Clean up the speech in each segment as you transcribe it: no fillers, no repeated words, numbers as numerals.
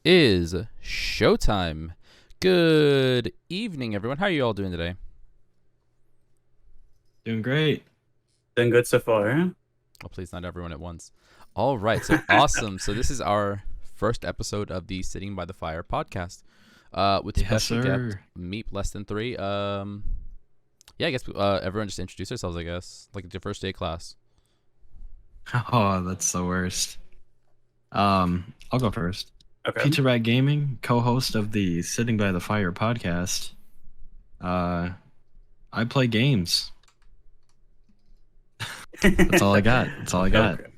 is showtime. Good evening, everyone. How are you all doing today? Doing great. Doing good so far. Oh, please, not everyone at once. All right, so awesome. So this is our first episode of the Sitting by the Fire podcast, with Yes, special guest sir. MeepLessThan 3. Yeah, I guess everyone just introduce ourselves. I guess like it's your first day of class. Oh, that's the worst. I'll go first. Okay. PizzaRatGaming, co-host of the Sitting by the Fire podcast. Uh, I play games. That's all I got. That's all I got. Okay.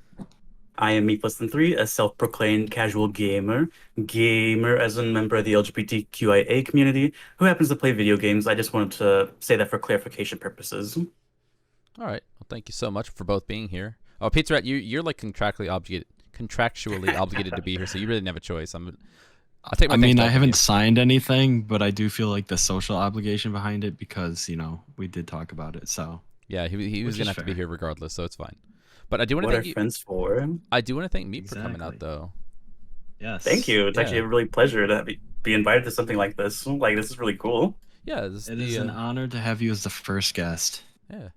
I am MeepLessThan 3, a self-proclaimed casual gamer. Gamer as a member of the LGBTQIA community who happens to play video games. I just wanted to say that for clarification purposes. All right. Well, thank you so much for both being here. Oh, Pizza Rat, you're like contractually obligated to be here, so you really didn't have a choice. I'll take my I things mean, I back from haven't you. signed anything, but I do feel like the social obligation behind it because, we did talk about it. So, Yeah, he was which gonna is have to be fair. here regardless, so it's fine. But I do want to What are thank you. friends for? I do want to thank Meep for coming out, Exactly. though. Thank Yes. you. It's actually Yeah, a really pleasure to be invited to something like this. Like, this is really cool. yeah. This is It the is an honor to have you as the first guest. yeah.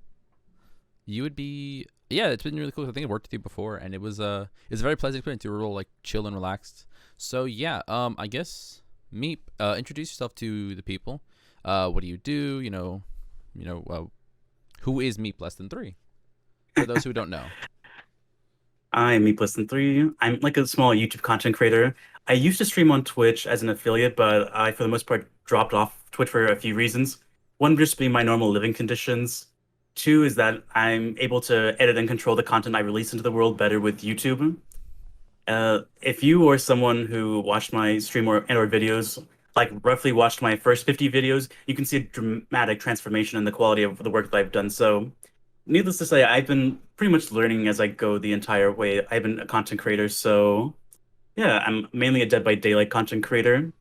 You would be yeah. It's been really cool. I think I worked with you before, and it's a very pleasant experience. You were real like chill and relaxed. So yeah, I guess Meep, introduce yourself to the people. What do you do? Who is MeepLessThan 3? For those who don't know. I'm MeepLessThan 3. I'm like a small YouTube content creator. I used to stream on Twitch as an affiliate, but I, for the most part, dropped off Twitch for a few reasons. One, just being my normal living conditions. Two is that I'm able to edit and control the content I release into the world better with YouTube. If you or someone who watched my stream or videos, like roughly watched my first 50 videos, you can see a dramatic transformation in the quality of the work that I've done. So, needless to say, I've been pretty much learning as I go the entire way. I've been a content creator, so yeah, I'm mainly a Dead by Daylight content creator,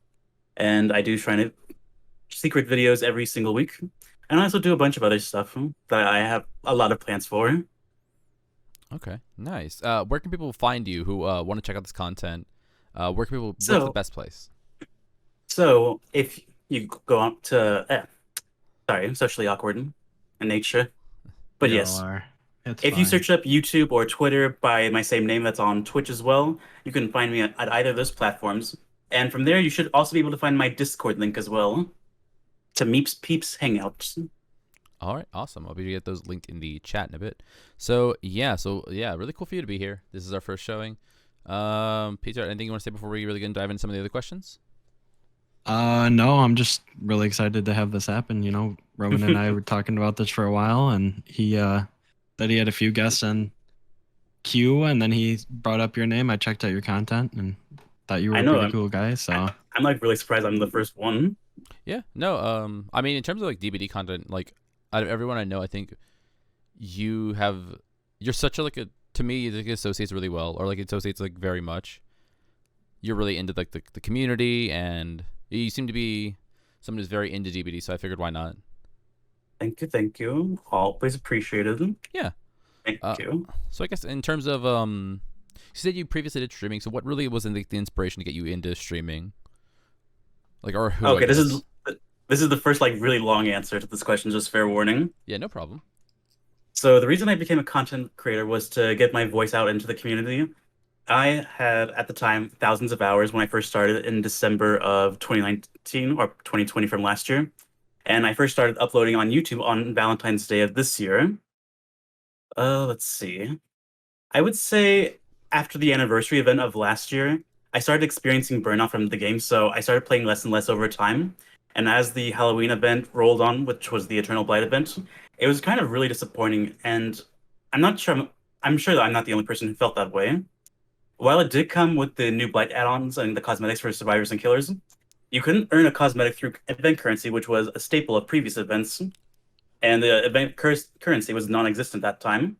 and I do try to secret videos every single week. And I also do a bunch of other stuff that I have a lot of plans for. Okay, nice. Where can people find you who want to check out this content? What's the So, best place? so if you go on to, sorry, I'm socially awkward in nature, but We all yes, are. It's if you fine. search up YouTube or Twitter by my same name, that's on Twitch as well, you can find me at either of those platforms. And from there, you should also be able to find my Discord link as well to Meeps Peeps Hangouts. All right, awesome. I'll be able to get those linked in the chat in a bit. So yeah, really cool for you to be here. This is our first showing. Peter, anything you want to say before we really get and dive into some of the other questions? No, I'm just really excited to have this happen. Roman and I were talking about this for a while, and he said he had a few guests on queue, and then he brought up your name. I checked out your content and thought you were I a know pretty cool guy. So I'm like really surprised I'm the first one. Yeah, no. I mean, in terms of like DBD content, like out of everyone I know, I think you have you're such a like a to me it associates really well, or like it associates like very much. You're really into like the community, and you seem to be someone who's very into DBD. So I figured, why not? Thank you, thank you. Always appreciated. Yeah. Thank Uh, you. so I guess in terms of you said you previously did streaming. So what really was the inspiration to get you into streaming? Like, or who? I Okay, this guess. is this is the first like really long answer to this question, just fair warning. Yeah, no problem. So the reason I became a content creator was to get my voice out into the community. I had at the time thousands of hours when I first started in December of 2019 or 2020 from last year. And I first started uploading on YouTube on Valentine's Day of this year. Let's see. I would say after the anniversary event of last year, I started experiencing burnout from the game, so I started playing less and less over time. And as the Halloween event rolled on, which was the Eternal Blight event, it was kind of really disappointing. And I'm not sure, I'm sure that I'm not the only person who felt that way. While it did come with the new Blight add-ons and the cosmetics for survivors and killers, you couldn't earn a cosmetic through event currency, which was a staple of previous events, and the event currency was non-existent at that time.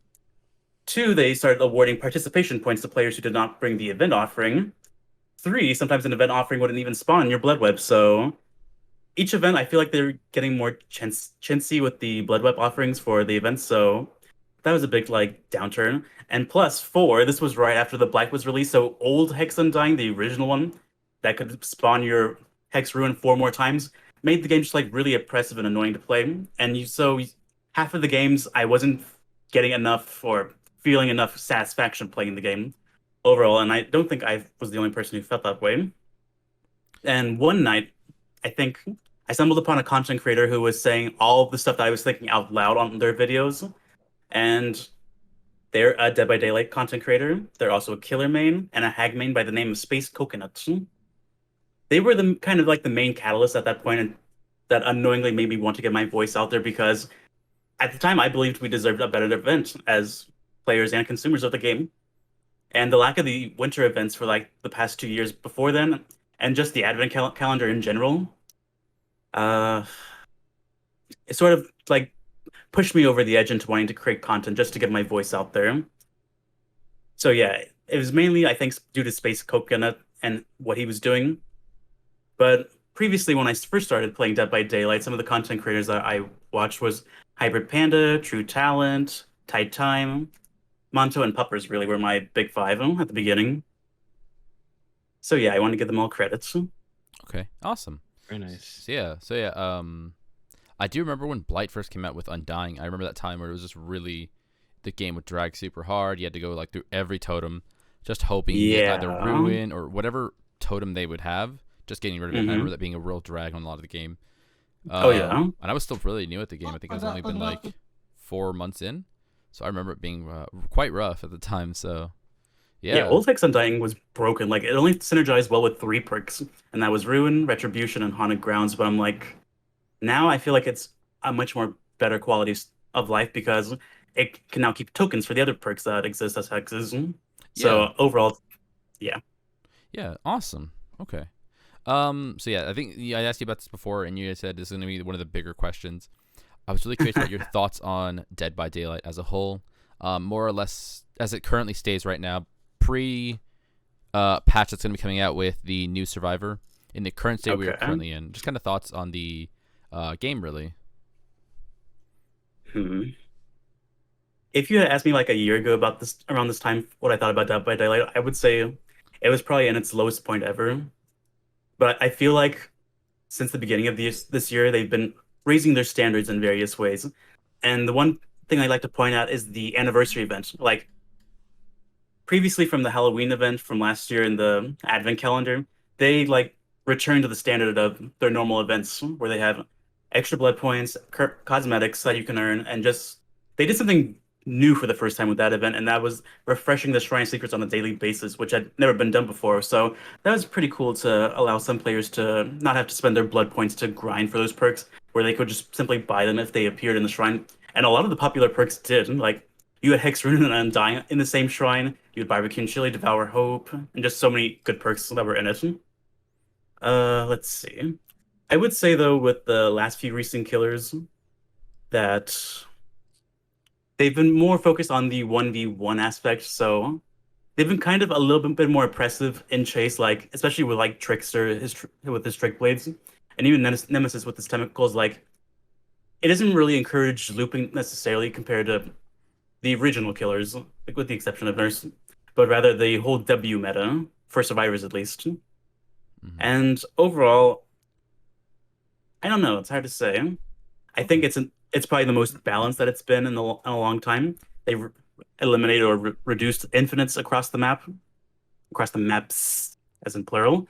Two, they started awarding participation points to players who did not bring the event offering. Three, sometimes an event offering wouldn't even spawn in your blood web. So each event, I feel like they're getting more chintzy with the blood web offerings for the events. So that was a big like downturn. And plus four, this was right after the Black was released. So old Hex Undying, the original one, that could spawn your Hex Ruin 4 more times made the game just like really oppressive and annoying to play. And half of the games I wasn't getting enough or feeling enough satisfaction playing the game overall, and I don't think I was the only person who felt that way. And one night, I think I stumbled upon a content creator who was saying all of the stuff that I was thinking out loud on their videos. And they're a Dead by Daylight content creator. They're also a killer main and a hag main by the name of Space Coconut. They were the kind of like the main catalyst at that point, and that unknowingly made me want to get my voice out there because at the time I believed we deserved a better event as players and consumers of the game. And the lack of the winter events for like the past 2 years before then, and just the advent calendar in general, uh, it sort of like pushed me over the edge into wanting to create content just to get my voice out there. So yeah, it was mainly I think due to Space Coconut and what he was doing. But previously, when I first started playing Dead by Daylight, some of the content creators that I watched was Hybrid Panda, True Talent, Tide Time, Monto, and Puppers really were my big five at the beginning. So yeah, I want to give them all credits. Okay, awesome. Very nice. So yeah, I do remember when Blight first came out with Undying. I remember that time where it was just really, the game would drag super hard. You had to go like through every totem, just hoping you get either Ruin or whatever totem they would have, just getting rid of it. I remember that being a real drag on a lot of the game. Oh yeah. And I was still really new at the game. I think I was only been like 4 months in, so I remember it being quite rough at the time. So yeah, Old Hex Undying was broken. Like it only synergized well with 3 perks, and that was Ruin, Retribution, and Haunted Grounds. But I'm like, now I feel like it's a much more better quality of life because it can now keep tokens for the other perks that exist as hexes. So overall, yeah. Yeah, awesome. Okay. So yeah, I think I asked you about this before, and you said this is going to be one of the bigger questions. I was really curious about your thoughts on Dead by Daylight as a whole, more or less as it currently stays right now, pre patch that's going to be coming out with the new Survivor in the current state we are currently in. Just kind of thoughts on the game, really. If you had asked me like a year ago about this around this time, what I thought about Dead by Daylight, I would say it was probably in its lowest point ever. But I feel like since the beginning of this year, they've been raising their standards in various ways. And the one thing I'd like to point out is the anniversary event. Like previously from the Halloween event from last year in the Advent calendar, they like returned to the standard of their normal events where they have extra blood points, cosmetics that you can earn, and just they did something new for the first time with that event, and that was refreshing the shrine secrets on a daily basis, which had never been done before. So that was pretty cool to allow some players to not have to spend their blood points to grind for those perks, where they could just simply buy them if they appeared in the shrine. And a lot of the popular perks did. Like you had Hex Rune and Undying in the same shrine. You had Barbecue and Chili, Devour Hope, and just so many good perks that were in it. Let's see. I would say though, with the last few recent killers, that they've been more focused on the 1v1 aspect, so they've been kind of a little bit more oppressive in chase, like especially with like Trickster with his trick blades, and even Nemesis with his tentacles. Like it doesn't really encourage looping necessarily compared to the original killers, like with the exception of Nurse, but rather the whole W meta for survivors at least. And overall, I don't know. It's hard to say. I think it's probably the most balanced that it's been in a long time. They've eliminated or reduced infinites across the maps, as in plural.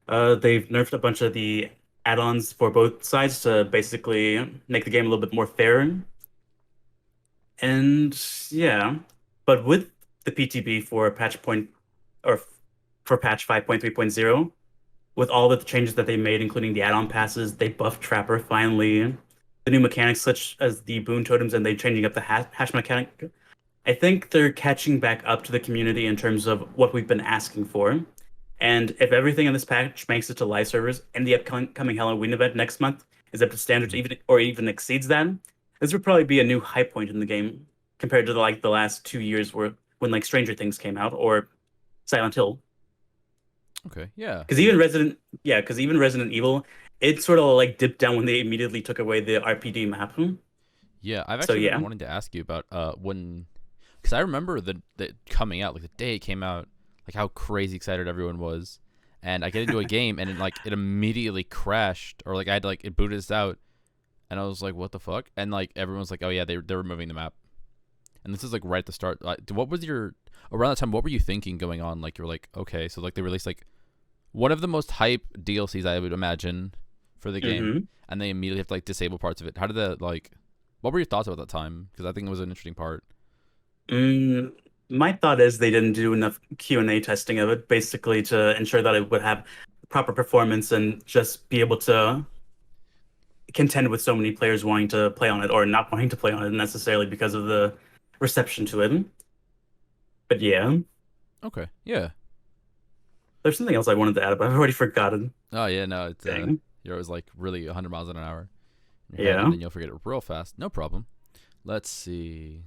They've nerfed a bunch of the add-ons for both sides to basically make the game a little bit more fair. And yeah, but with the PTB for patch 5.3.0, with all the changes that they made, including the add-on passes, they buffed Trapper finally. The new mechanics such as the boon totems, and they changing up the hash mechanic. I think they're catching back up to the community in terms of what we've been asking for. And if everything in this patch makes it to live servers and the upcoming Halloween event next month is up to standards even exceeds that, this would probably be a new high point in the game compared to the last 2 years when like Stranger Things came out or Silent Hill. Okay, yeah. Because even Resident Evil, it sort of like dipped down when they immediately took away the RPD map. Yeah, I've actually been wanting to ask you about when, because I remember the coming out, like the day it came out, like how crazy excited everyone was, and I get into a game and it immediately crashed, or like I had to, like it booted us out, and I was like, what the fuck? And like everyone's like, oh yeah, they're removing the map, and this is like right at the start. Like, what was your around that time? What were you thinking going on? Like you were like, okay, so like they released like one of the most hype DLCs I would imagine for the game, and they immediately have to like disable parts of it. How did that like? What were your thoughts about that time? Because I think it was an interesting part. Mm, my thought is they didn't do enough Q&A testing of it, basically to ensure that it would have proper performance and just be able to contend with so many players wanting to play on it or not wanting to play on it necessarily because of the reception to it. But yeah, Okay, yeah. there's something else I wanted to add, but I've already forgotten. Oh yeah, no, it's Dang. you're always like really 100 miles an hour in your head, Yeah. and then you'll forget it real fast. No problem. Let's see.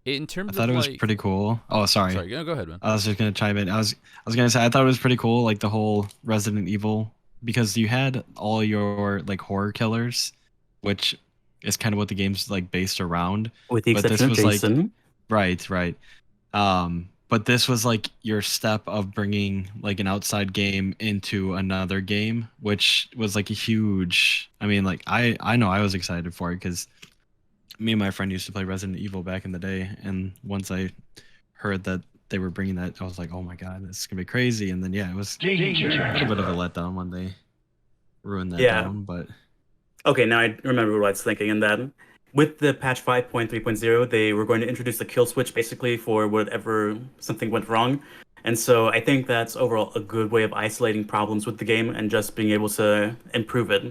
In I terms thought of it was like, pretty cool. Oh, sorry. sorry, go ahead, man. I was just gonna chime in. I was gonna say I thought it was pretty cool, like the whole Resident Evil, because you had all your like horror killers, which is kind of what the game's like based around. With the But this exception of was like Jason. right. But this was like your step of bringing like an outside game into another game, which was like a huge. I mean, like I know I was excited for it because me and my friend used to play Resident Evil back in the day, and once I heard that they were bringing that, I was like, oh my god, this is gonna be crazy. And then yeah, it was a little bit of a letdown when they ruined that Yeah. down, but Okay, now I remember what I was thinking in that. With the patch 5.3.0, they were going to introduce the kill switch basically for whatever something went wrong. And so I think that's overall a good way of isolating problems with the game and just being able to improve it.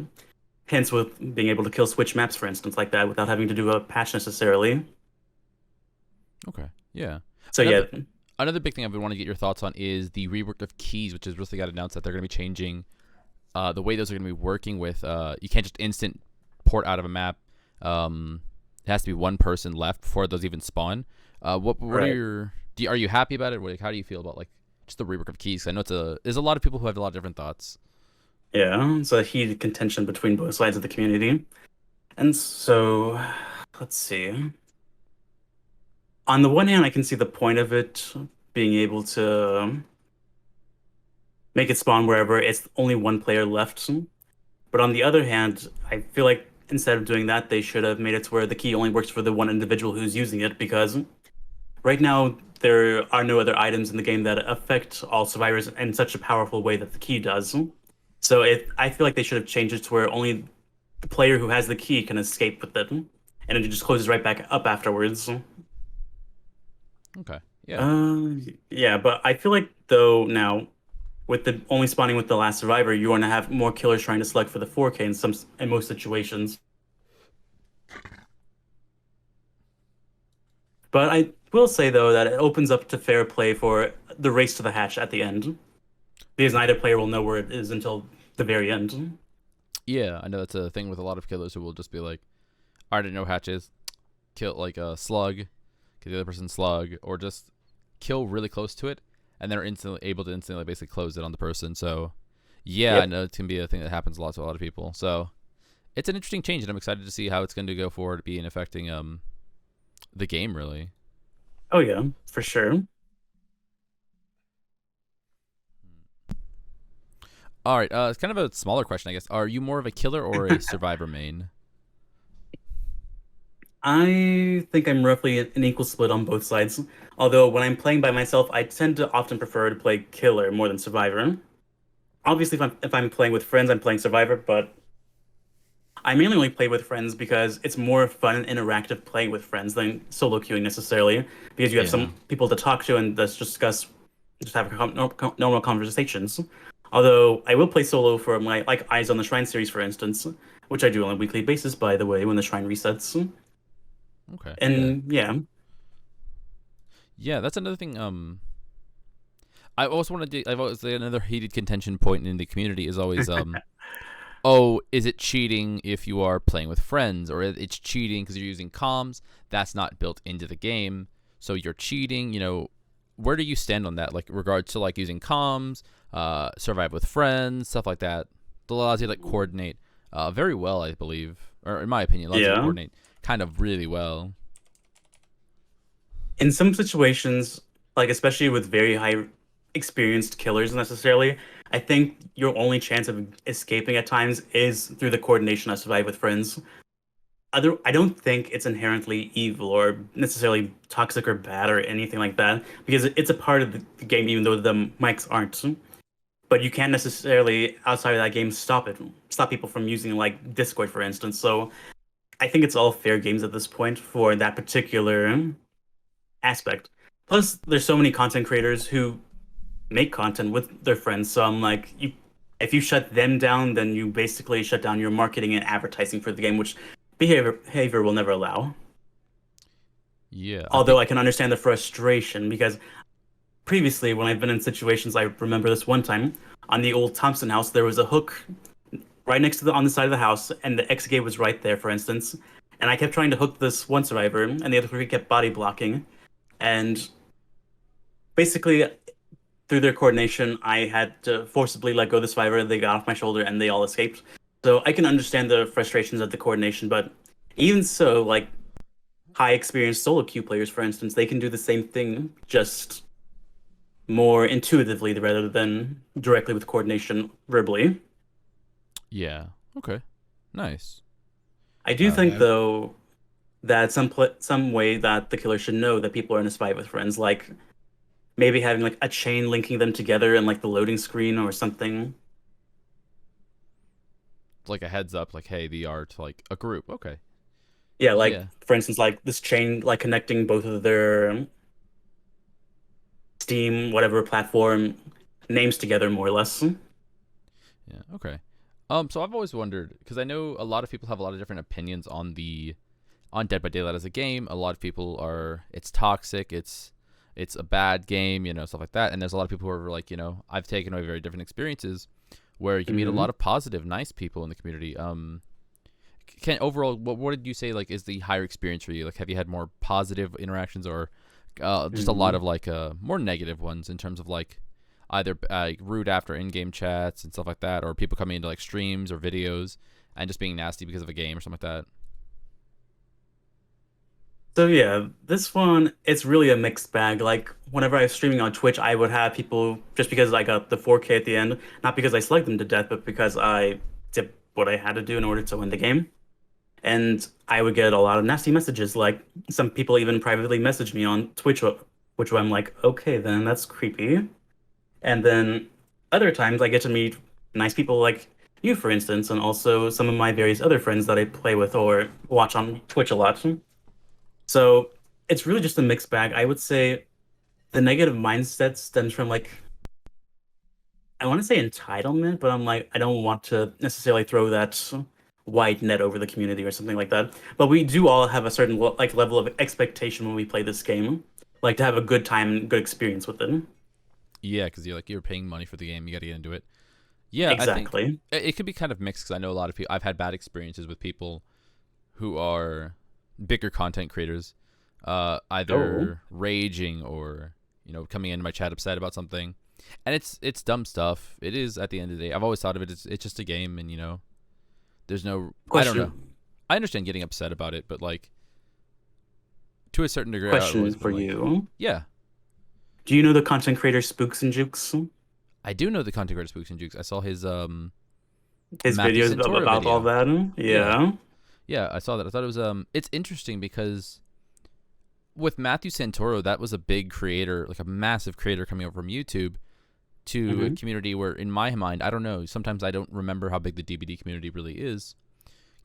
Hence, with being able to kill switch maps, for instance, like that, without having to do a patch necessarily. Okay, yeah. So Another, yeah, another big thing I've been wanting to get your thoughts on is the rework of keys, which has recently got announced that they're going to be changing the way those are going to be working with. You can't just instant port out of a map. It has to be one person left before those even spawn. What are Right. your are you happy about it? Like, how do you feel about like just the rework of keys? I know there's a lot of people who have a lot of different thoughts. yeah, it's a heated contention between both sides of the community. And so, let's see. On the one hand, I can see the point of it being able to make it spawn wherever it's only one player left. But on the other hand, I feel like instead of doing that, they should have made it to where the key only works for the one individual who's using it, because right now there are no other items in the game that affect all survivors in such a powerful way that the key does. So I feel like they should have changed it to where only the player who has the key can escape with it, and it just closes right back up afterwards. Okay, yeah, Yeah, but I feel like though now with the only spawning with the last survivor, you want to have more killers trying to select for the 4K in most situations. But I will say though that it opens up to fair play for the race to the hatch at the end, because neither player will know where it is until the very end. yeah. I know that's a thing with a lot of killers who will just be like, I already know hatches, kill like a slug, kill the other person slug, or just kill really close to it, and they're instantly able to instantly basically close it on the person. So yeah, I Yep. know it can be a thing that happens a lot to a lot of people. So it's an interesting change, and I'm excited to see how it's going to go forward, being affecting the game really. Oh yeah, for sure. All right, it's kind of a smaller question, I guess. Are you more of a killer or a survivor main? I think I'm roughly an equal split on both sides. Although when I'm playing by myself, I tend to often prefer to play killer more than survivor. Obviously, if I'm playing with friends, I'm playing survivor, but I mainly only play with friends because it's more fun and interactive playing with friends than solo queuing necessarily, because you have yeah. some people to talk to and just have normal conversations. Although I will play solo for my like Eyes on the Shrine series, for instance, which I do on a weekly basis, by the way, when the shrine resets. Okay, yeah, And yeah, yeah. That's another thing. I also want to. I've always another heated contention point in the community is always oh, is it cheating if you are playing with friends, or it's cheating because you're using comms? That's not built into the game, so you're cheating. Where do you stand on that? Like regards to like using comms, survive with friends, stuff like that. It allows you to like coordinate very well, I believe, or in my opinion, allows you to yeah. coordinate kind of really well. In some situations, like especially with very high experienced killers necessarily. I think your only chance of escaping at times is through the coordination of Survive with Friends. I don't think it's inherently evil or necessarily toxic or bad or anything like that because it's a part of the game, even though the mics aren't. But you can't necessarily outside of that game stop people from using like Discord, for instance. So I think it's all fair games at this point for that particular aspect. Plus, there's so many content creators who make content with their friends. So I'm like, if you shut them down, then you basically shut down your marketing and advertising for the game, which behavior will never allow. Yeah. Although I can understand the frustration because previously, when I've been in situations, I remember this one time on the old Thompson house, there was a hook right next to on the side of the house, and the X gate was right there, for instance. And I kept trying to hook this one survivor, and the other three kept body blocking. And basically, through their coordination, I had to forcibly let go of the survivor. They got off my shoulder, and they all escaped. So I can understand the frustrations of the coordination, but even so, like high experienced solo queue players, for instance, they can do the same thing, just more intuitively rather than directly with coordination verbally. Yeah. Okay. Nice. I do think I- though that some way that the killer should know that people are in a spy with friends, like maybe having like a chain linking them together in like the loading screen or something. Like a heads up, like, hey, the art, like a group. Okay. Yeah, like Yeah. for instance, like this chain like connecting both of their Steam, whatever platform names together more or less. Yeah. Okay. So I've always wondered because I know a lot of people have a lot of different opinions on Dead by Daylight as a game. A lot of people are it's toxic, it's a bad game, stuff like that. And there's a lot of people who are like, I've taken away very different experiences where you meet a lot of positive, nice people in the community. Can overall, what did you say like is the higher experience for you? Like, have you had more positive interactions or just a lot of like more negative ones in terms of like either rude after in-game chats and stuff like that, or people coming into like streams or videos and just being nasty because of a game or something like that? So yeah, this one it's really a mixed bag. Like whenever I was streaming on Twitch, I would have people just because I got the 4K at the end, not because I slugged them to death, but because I did what I had to do in order to win the game. And I would get a lot of nasty messages. Like some people even privately messaged me on Twitch, which I'm like, okay, then that's creepy. And then other times I get to meet nice people like you, for instance, and also some of my various other friends that I play with or watch on Twitch a lot. So it's really just a mixed bag. I would say the negative mindset stems from like I want to say entitlement, but I'm like I don't want to necessarily throw that wide net over the community or something like that. But we do all have a certain like level of expectation when we play this game, like to have a good time and good experience with it. Yeah, because you're paying money for the game, you got to get into it. Yeah, I think Exactly. it could be kind of mixed because I know a lot of people. I've had bad experiences with people who are bigger content creators, Oh, either raging or coming into my chat upset about something, and it's dumb stuff. It is at the end of the day. I've always thought of it as it's just a game, and there's no. I don't know. question. I understand getting upset about it, but like to a certain degree, I've Question always for been like, you. yeah, Do you know the content creator Spooks and Jukes? I do know the content creator Spooks and Jukes. I saw his His Matthew videos Santoro about all video. that? Yeah, Yeah. yeah, I saw that. I thought it was it's interesting because with Matthew Santoro, that was a big creator, like a massive creator coming over from YouTube to a hmm community where, in my mind, I don't know. Sometimes I don't remember how big the DBD community really is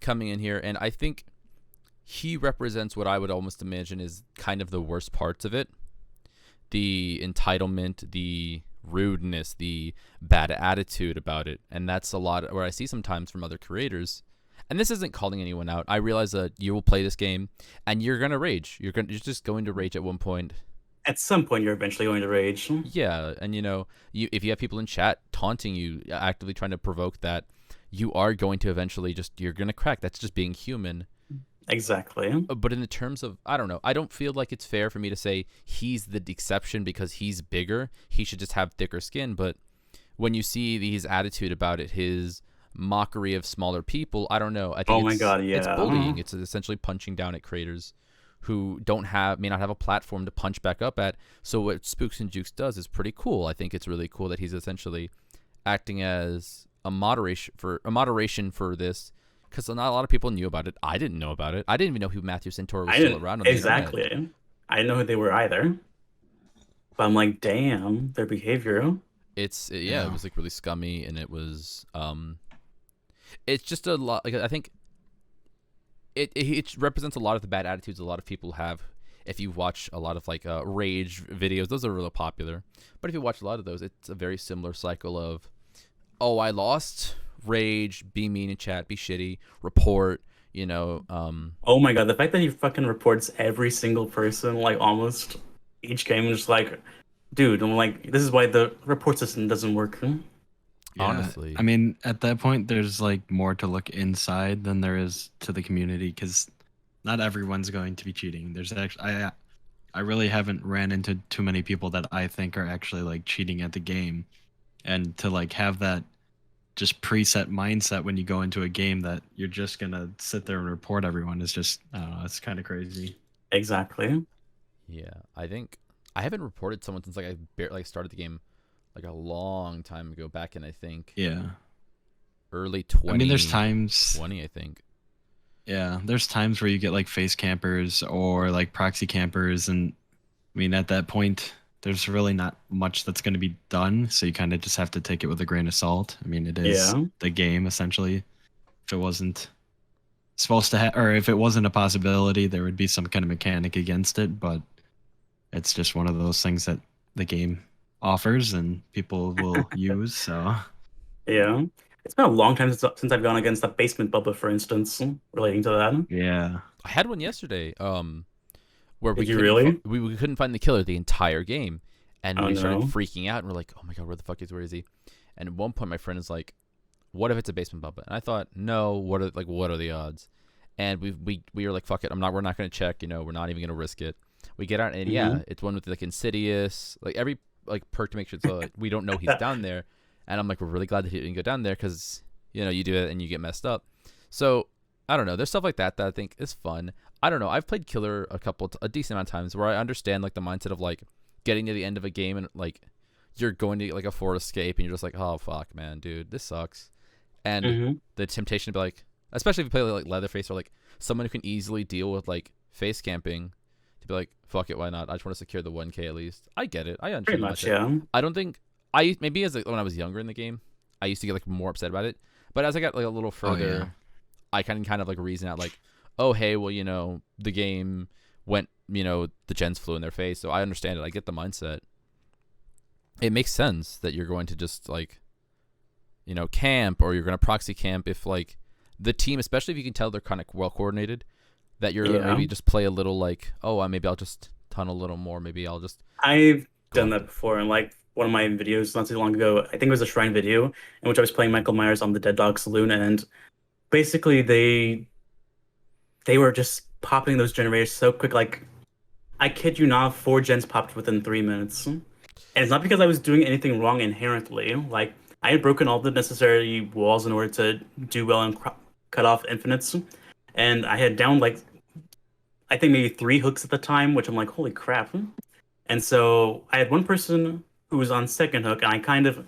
coming in here, and I think he represents what I would almost imagine is kind of the worst parts of it: the entitlement, the rudeness, the bad attitude about it, and that's a lot where I see sometimes from other creators. And this isn't calling anyone out. I realize that you will play this game and you're gonna rage. You're just going to rage at one point. At some point, you're eventually going to rage. Yeah, and if you have people in chat taunting you, actively trying to provoke that, you are going to eventually you're gonna crack. That's just being human. Exactly. But in the terms of, I don't know, I don't feel like it's fair for me to say he's the exception because he's bigger. He should just have thicker skin. But when you see his attitude about it, his mockery of smaller people, I don't know. I think Oh my God, it's yeah. bullying. It's essentially punching down at creators who may not have a platform to punch back up at. So what Spooks and Jukes does is pretty cool. I think it's really cool that he's essentially acting as a moderation for this, because not a lot of people knew about it. I didn't know about it. I didn't even know who Matthew Santora was still around on the internet. Exactly. I didn't know who they were either. But I'm like, damn, their behavior. It was like really scummy, and it was it's just a lot. Like, I think it represents a lot of the bad attitudes a lot of people have. If you watch a lot of like rage videos, those are really popular. But if you watch a lot of those, it's a very similar cycle of, oh, I lost, rage, be mean in chat, be shitty, report. Oh my god, the fact that he fucking reports every single person, like almost each game, is just like, dude, I'm like, this is why the report system doesn't work. Yeah, honestly. I mean, at that point, there's like more to look inside than there is to the community, because not everyone's going to be cheating. There's actually, I really haven't ran into too many people that I think are actually like cheating at the game, and to like have that just preset mindset when you go into a game that you're just gonna sit there and report everyone is just, I don't know, it's kind of crazy. Exactly. Yeah, I think I haven't reported someone since like I barely started the game like a long time ago, back in I think early 20. I mean, there's times 20, I think. Yeah, there's times where you get like face campers or like proxy campers, and I mean, at that point, there's really not much that's going to be done, so you kind of just have to take it with a grain of salt. I mean, it is the game, essentially. If it wasn't supposed to or if it wasn't a possibility, there would be some kind of mechanic against it, but it's just one of those things that the game offers and people will use, so... Yeah. It's been a long time since I've gone against the basement bubba, for instance, relating to that. Yeah. I had one yesterday. Where we couldn't find the killer the entire game, and we started freaking out, and we're like, "Oh my god, where is he?" And at one point, my friend is like, "What if it's a basement bubba?" And I thought, "No, what are the odds?" And we were like, "Fuck it, we're not gonna check. We're not even gonna risk it." We get out, and it's one with like Insidious, like every like perk to make sure so we don't know he's down there. And I'm like, we're really glad that he didn't go down there, because you do it and you get messed up. So I don't know. There's stuff like that I think is fun. I don't know. I've played killer a decent amount of times, where I understand like the mindset of like getting to the end of a game and like you're going to like a forward escape and you're just like, oh fuck, man, dude, this sucks. And the temptation to be like, especially if you play like Leatherface or like someone who can easily deal with like face camping, to be like, fuck it, why not? I just want to secure the 1K at least. I get it. I understand. Pretty much, yeah. I don't think maybe when I was younger in the game, I used to get like more upset about it. But as I got like a little further, I kind of like reason out like, oh hey, well the game went, the gens flew in their face, so I understand it. I get the mindset. It makes sense that you're going to just like, camp, or you're going to proxy camp if like the team, especially if you can tell they're kind of well coordinated, that you're maybe just play a little like, oh, maybe I'll just tunnel a little more. Maybe I'll just. I've done that before, and like one of my videos not too long ago, I think it was a Shrine video, in which I was playing Michael Myers on the Dead Dog Saloon, and basically they were just popping those generators so quick. Like, I kid you not, 4 gens popped within 3 minutes. And it's not because I was doing anything wrong inherently. Like, I had broken all the necessary walls in order to do well and cut off infinites. And I had downed, like, I think maybe 3 hooks at the time, which I'm like, holy crap. And so I had one person who was on second hook, and I kind of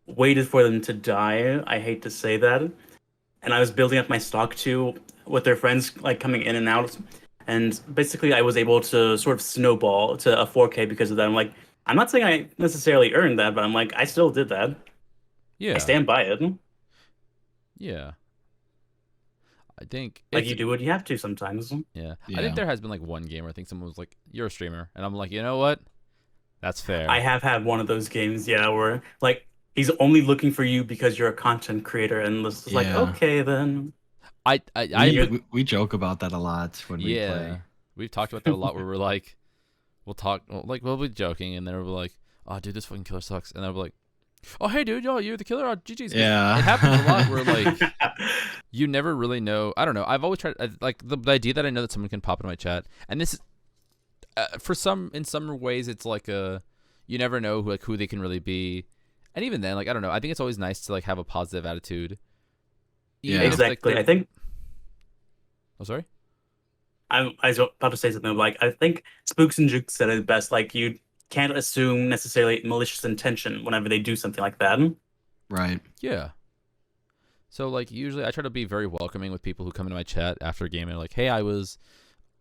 waited for them to die. I hate to say that. And I was building up my stock too, with their friends like coming in and out. And basically I was able to sort of snowball to a 4K because of that. I'm like, I'm not saying I necessarily earned that, but I'm like, I still did that. Yeah. I stand by it. Yeah. I think like you do what you have to sometimes. Yeah. I think there has been like one game where I think someone was like, you're a streamer. And I'm like, you know what? That's fair. I have had one of those games, where like he's only looking for you because you're a content creator, and this is like, okay then. We joke about that a lot when we play. We've talked about that a lot, where we're like, we'll be joking, and then we'll be like, oh dude, this fucking killer sucks, and then we'll be like, oh hey dude, you're the killer, oh GG's. Yeah. It happens a lot where like you never really know. I don't know. I've always tried like the idea that I know that someone can pop into my chat, and this is in some ways it's like you never know who they can really be. And even then, like, I don't know, I think it's always nice to like have a positive attitude. Yeah, exactly. I think. Oh, sorry. I was about to say something like I think Spooks and Jukes said it best. Like you can't assume necessarily malicious intention whenever they do something like that. Right. Yeah. So like usually I try to be very welcoming with people who come into my chat after a game and like, hey, I was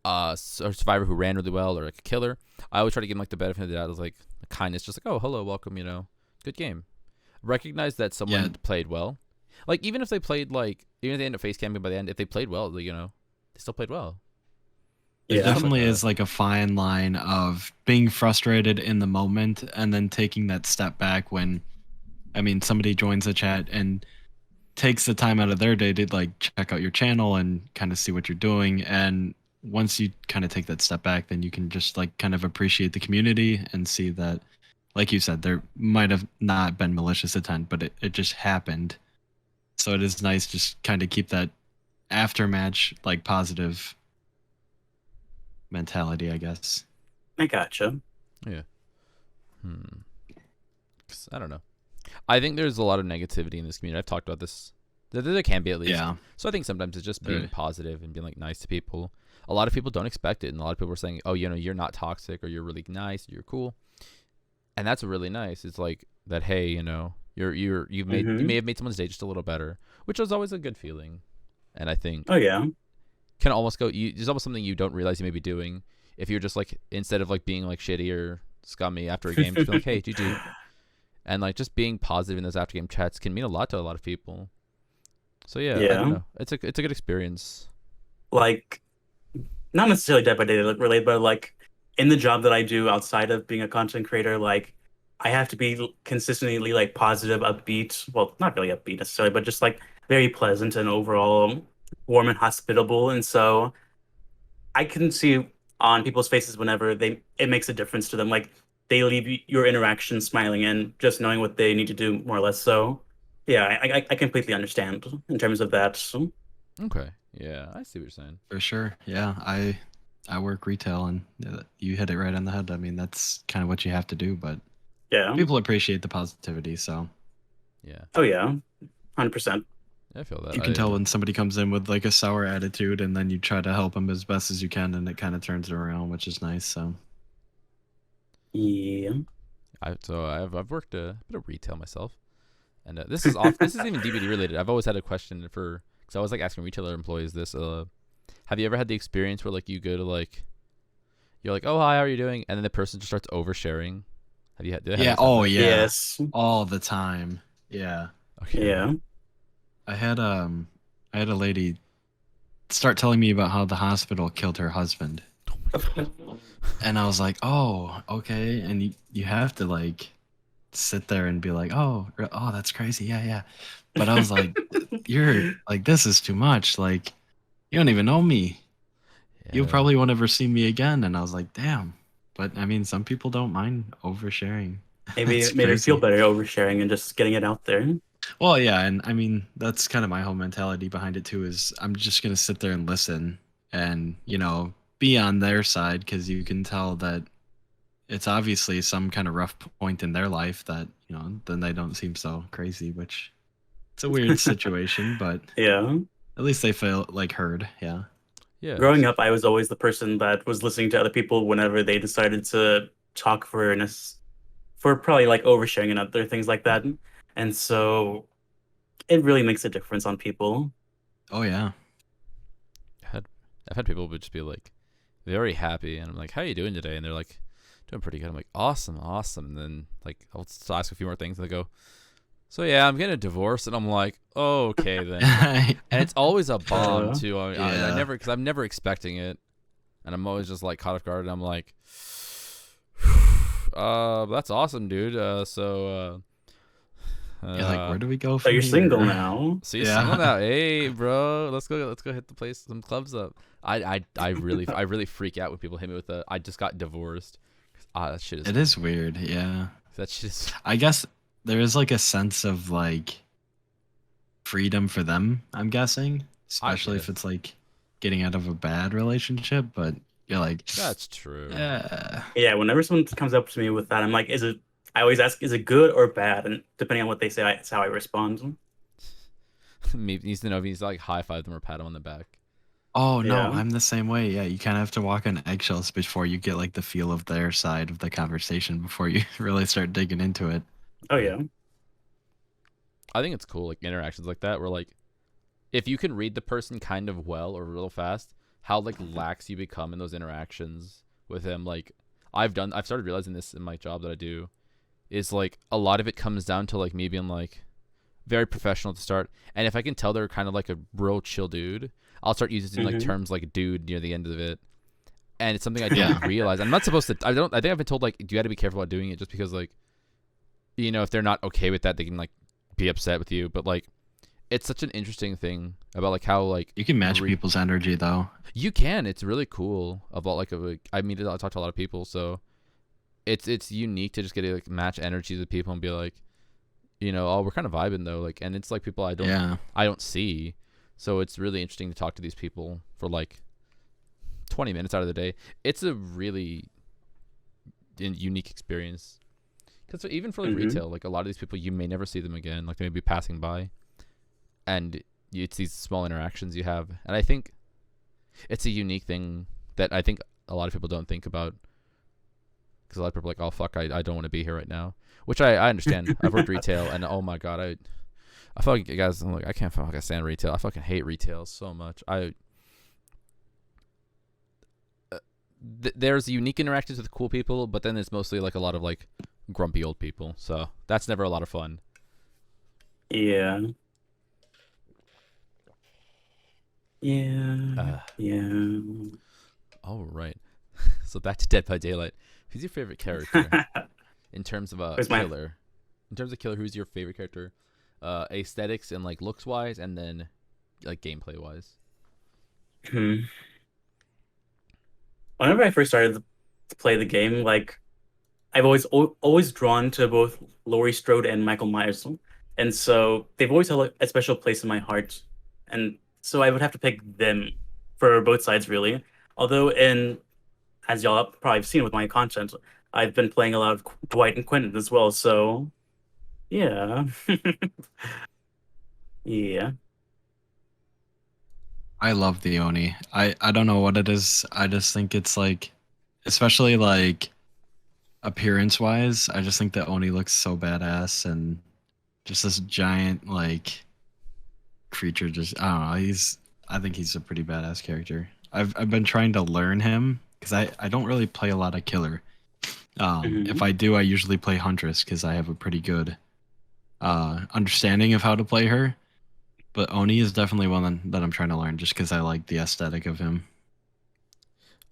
a survivor who ran really well or like a killer. I always try to give them like the benefit of the doubt as like kindness, just like, oh, hello, welcome, good game. Recognize that someone Yeah. played well. Like even if they played like even if they end up face camping by the end, if they played well, they still played well. There Yeah. definitely is like a fine line of being frustrated in the moment and then taking that step back when, I mean, somebody joins the chat and takes the time out of their day to like check out your channel and kind of see what you're doing. And once you kind of take that step back, then you can just like kind of appreciate the community and see that, like you said, there might have not been malicious intent, but it just happened. So it is nice just kind of keep that after match like positive mentality, I guess. I gotcha. Yeah. I don't know. I think there's a lot of negativity in this community. I've talked about this. There can be at least. Yeah. So I think sometimes it's just being Right. positive and being like nice to people. A lot of people don't expect it, and a lot of people are saying, "Oh, you're not toxic, or you're really nice, you're cool," and that's really nice. It's like that. Hey, you may have made someone's day just a little better, which is always a good feeling. And I think Oh yeah. can almost go. There's almost something you don't realize you may be doing if you're just like instead of like being like shitty or scummy after a game, just be like, "Hey, GG," and like just being positive in those after game chats can mean a lot to a lot of people. So yeah, I don't know. It's a good experience. Like not necessarily Dead by Daylight related, but like in the job that I do outside of being a content creator, like I have to be consistently like positive, upbeat. Well, not really upbeat necessarily, but just like very pleasant and overall warm and hospitable. And so I can see on people's faces whenever it makes a difference to them. Like they leave your interaction smiling and just knowing what they need to do more or less. So yeah, I completely understand in terms of that. So, Okay. Yeah, I see what you're saying. For sure. Yeah. I work retail and you hit it right on the head. I mean, that's kind of what you have to do, but yeah. people appreciate the positivity. So Yeah. Oh yeah. 100%. I feel that. you can tell when somebody comes in with like a sour attitude and then you try to help them as best as you can and it kind of turns it around, which is nice. So Yeah. I've worked a bit of retail myself, and this is off. This is even DBD related. I've always had a question because I was like asking retailer employees this. Have you ever had the experience where like you go to like, you're like, oh hi, how are you doing, and then the person just starts oversharing? Have you had? Did it yeah. happen? Oh yeah. Yes. All the time. Yeah. Okay. Yeah. I had a lady start telling me about how the hospital killed her husband. And I was like, "Oh, okay." And you have to like sit there and be like, "Oh, that's crazy. Yeah, yeah." But I was like, "You're like this is too much. Like you don't even know me. You'll Yeah. probably won't ever see me again." And I was like, "Damn." But I mean, some people don't mind oversharing. Maybe It's it made her feel crazy. better oversharing and just getting it out there. Well, yeah, and I mean that's kind of my whole mentality behind it too. Is I'm just gonna sit there and listen, and be on their side because you can tell that it's obviously some kind of rough point in their life that then they don't seem so crazy, which it's a weird situation, but Yeah. at least they feel like heard. Yeah. Yeah. Growing up, I was always the person that was listening to other people whenever they decided to talk for probably like oversharing and other things like that. And so it really makes a difference on people. Oh yeah. I've had people would just be like very happy, and I'm like, how you doing today? And they're like, doing pretty good. I'm like, awesome, awesome. And then like I'll just ask a few more things, and they go, so yeah, I'm getting a divorce, and I'm like, oh, okay then. And it's always a bomb too. I Yeah. never, because I'm never expecting it, and I'm always just like caught off guard, and I'm like, that's awesome, dude. You're like, where do we go So from you're here? single now. So you're Yeah. single now, hey, bro. Let's go hit the place, some clubs up. I really freak out when people hit me with I just got divorced. That shit is. It is weird. Yeah. That shit is. I guess there is like a sense of like freedom for them, I'm guessing, especially if guess. it's like getting out of a bad relationship, but you're like, That's true. Yeah, whenever someone comes up to me with that, I'm like, I always ask, is it good or bad? And depending on what they say, it's how I respond. He needs to know if he's like high five them or pat him on the back. Oh no, Yeah. I'm the same way. Yeah, you kind of have to walk on eggshells before you get like the feel of their side of the conversation before you really start digging into it. Oh yeah. I think it's cool, like interactions like that, where like if you can read the person kind of well or real fast, how like lax you become in those interactions with them. Like I've started realizing this in my job that I do, is like a lot of it comes down to like me being like very professional at the start, and if I can tell they're kind of like a real chill dude, I'll start using like Mm-hmm. terms like dude near the end of it, and it's something I Yeah. don't realize. I'm not supposed to. I think I've been told like you got to be careful about doing it just because like if they're not okay with that, they can like be upset with you. But like it's such an interesting thing about like how like You can match people's energy though. you can. It's really cool about like I mean I talk to a lot of people, so it's unique to just get to like match energies with people and be like, oh, we're kind of vibing though, like, and it's like people Yeah. I don't see, so it's really interesting to talk to these people for like 20 minutes out of the day. It's a really unique experience because even for like Mm-hmm. retail, like a lot of these people you may never see them again, like they may be passing by, and it's these small interactions you have, and I think it's a unique thing that I think a lot of people don't think about because a lot of people are like, oh fuck, I don't want to be here right now, which I understand. I've worked retail, and oh my god, I feel like guys, I'm like I can't fucking stand retail. I fucking hate retail so much. There's unique interactions with cool people, but then there's mostly like a lot of like grumpy old people, so that's never a lot of fun. Yeah. Yeah. Uh, Yeah. all right. So back to Dead by Daylight. Who's your favorite character in terms of a Where's my killer? In terms of killer, who's your favorite character? Aesthetics and like looks wise, and then like gameplay wise. hmm. Whenever I first started to play the game, like I've always drawn to both Laurie Strode and Michael Myers, and so they've always held like, a special place in my heart, and so I would have to pick them for both sides, really. Although, in as y'all have probably seen with my content, I've been playing a lot of Dwight and Quentin as well. So yeah, yeah. I love the Oni. I don't know what it is. I just think it's like, especially like appearance wise, I just think that Oni looks so badass and just this giant like creature. Just I don't know. I think he's a pretty badass character. I've been trying to learn him because I don't really play a lot of killer. If Mhm. I do, I usually play Huntress because I have a pretty good understanding of how to play her. But Oni is definitely one that I'm trying to learn just because I like the aesthetic of him.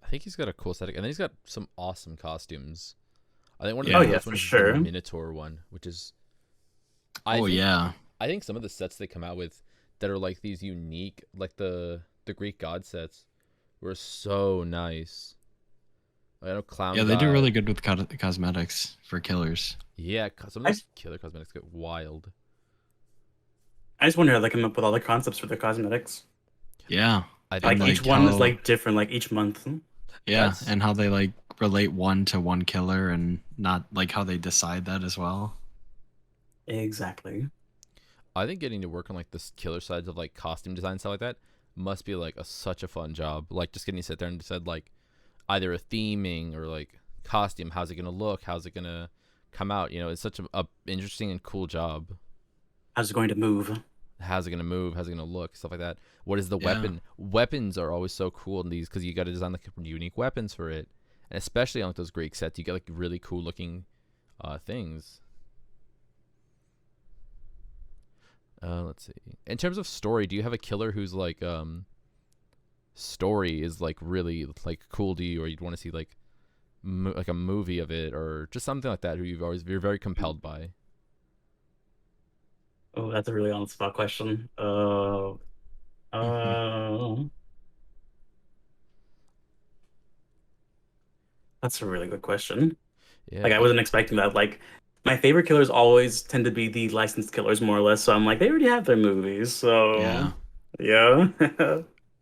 I think he's got a cool aesthetic, and then he's got some awesome costumes. I think one of Yeah. the Oh yeah, coolest for ones is the sure. Minotaur one, which is I Oh think yeah. I think some of the sets they come out with that are like these unique, like the Greek god sets, were so nice. I know Clown Yeah, they do really God. good with cosmetics for killers. Yeah, some of I, those killer cosmetics get wild. I just wonder how they come up with all the concepts for their cosmetics. Yeah. I think Like And that's each like one is how like different, like each month. yeah, that's and how they like relate one to one killer and not like how they decide that as well. Exactly. I think getting to work on like the killer sides of like costume design and stuff like that must be like such a fun job. Like just getting to sit there and decide like either a theming or like costume. How's it gonna look? How's it gonna come out? It's such a interesting and cool job. How's it going to move? How's it gonna move? How's it gonna look? Stuff like that. What is the Yeah. weapon? Weapons are always so cool in these because you got to design like unique weapons for it, and especially on like those Greek sets, you get like really cool looking things. Let's see. In terms of story, do you have a killer who's like story is like really like cool to you, or you'd want to see like like a movie of it, or just something like that who you're very compelled by? Oh, that's a really on the spot question. Mhm. Uh, that's a really good question. Yeah, Like I wasn't expecting that. Like my favorite killers always tend to be the licensed killers, more or less. So I'm like, they already have their movies, so Yeah. yeah.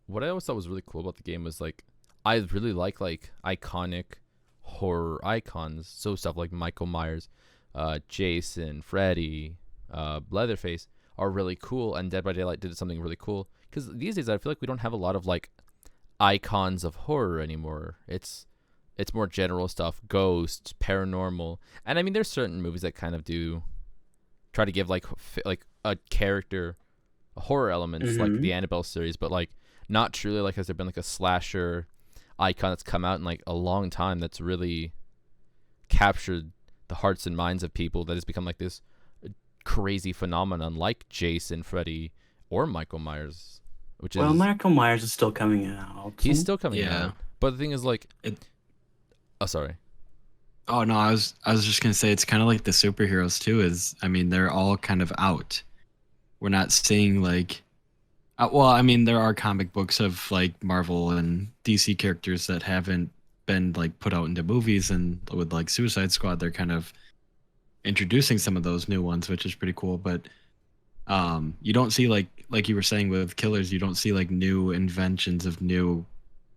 what I always thought was really cool about the game was like I really like iconic horror icons. So stuff like Michael Myers, Jason, Freddy, Leatherface are really cool, and Dead by Daylight did something really cool. Because these days I feel like we don't have a lot of like icons of horror anymore. It's more general stuff, ghosts, paranormal, and I mean there's certain movies that kind of do try to give like a character horror elements, like the Annabelle series, but like not truly like has there been like a slasher icon that's come out in like a long time that's really captured the hearts and minds of people that has become like this crazy phenomenon like Jason, Freddy, or Michael Myers, which Well, is Michael Myers is still coming out. he's still coming Yeah. out. But the thing is like oh sorry. Oh no, I was just gonna say it's kind of like the superheroes too. Is I mean they're all kind of out. We're not seeing like, well, I mean there are comic books of like Marvel and DC characters that haven't been like put out into movies, and with like Suicide Squad, they're kind of introducing some of those new ones, which is pretty cool. But you don't see like you were saying with killers, you don't see like new inventions of new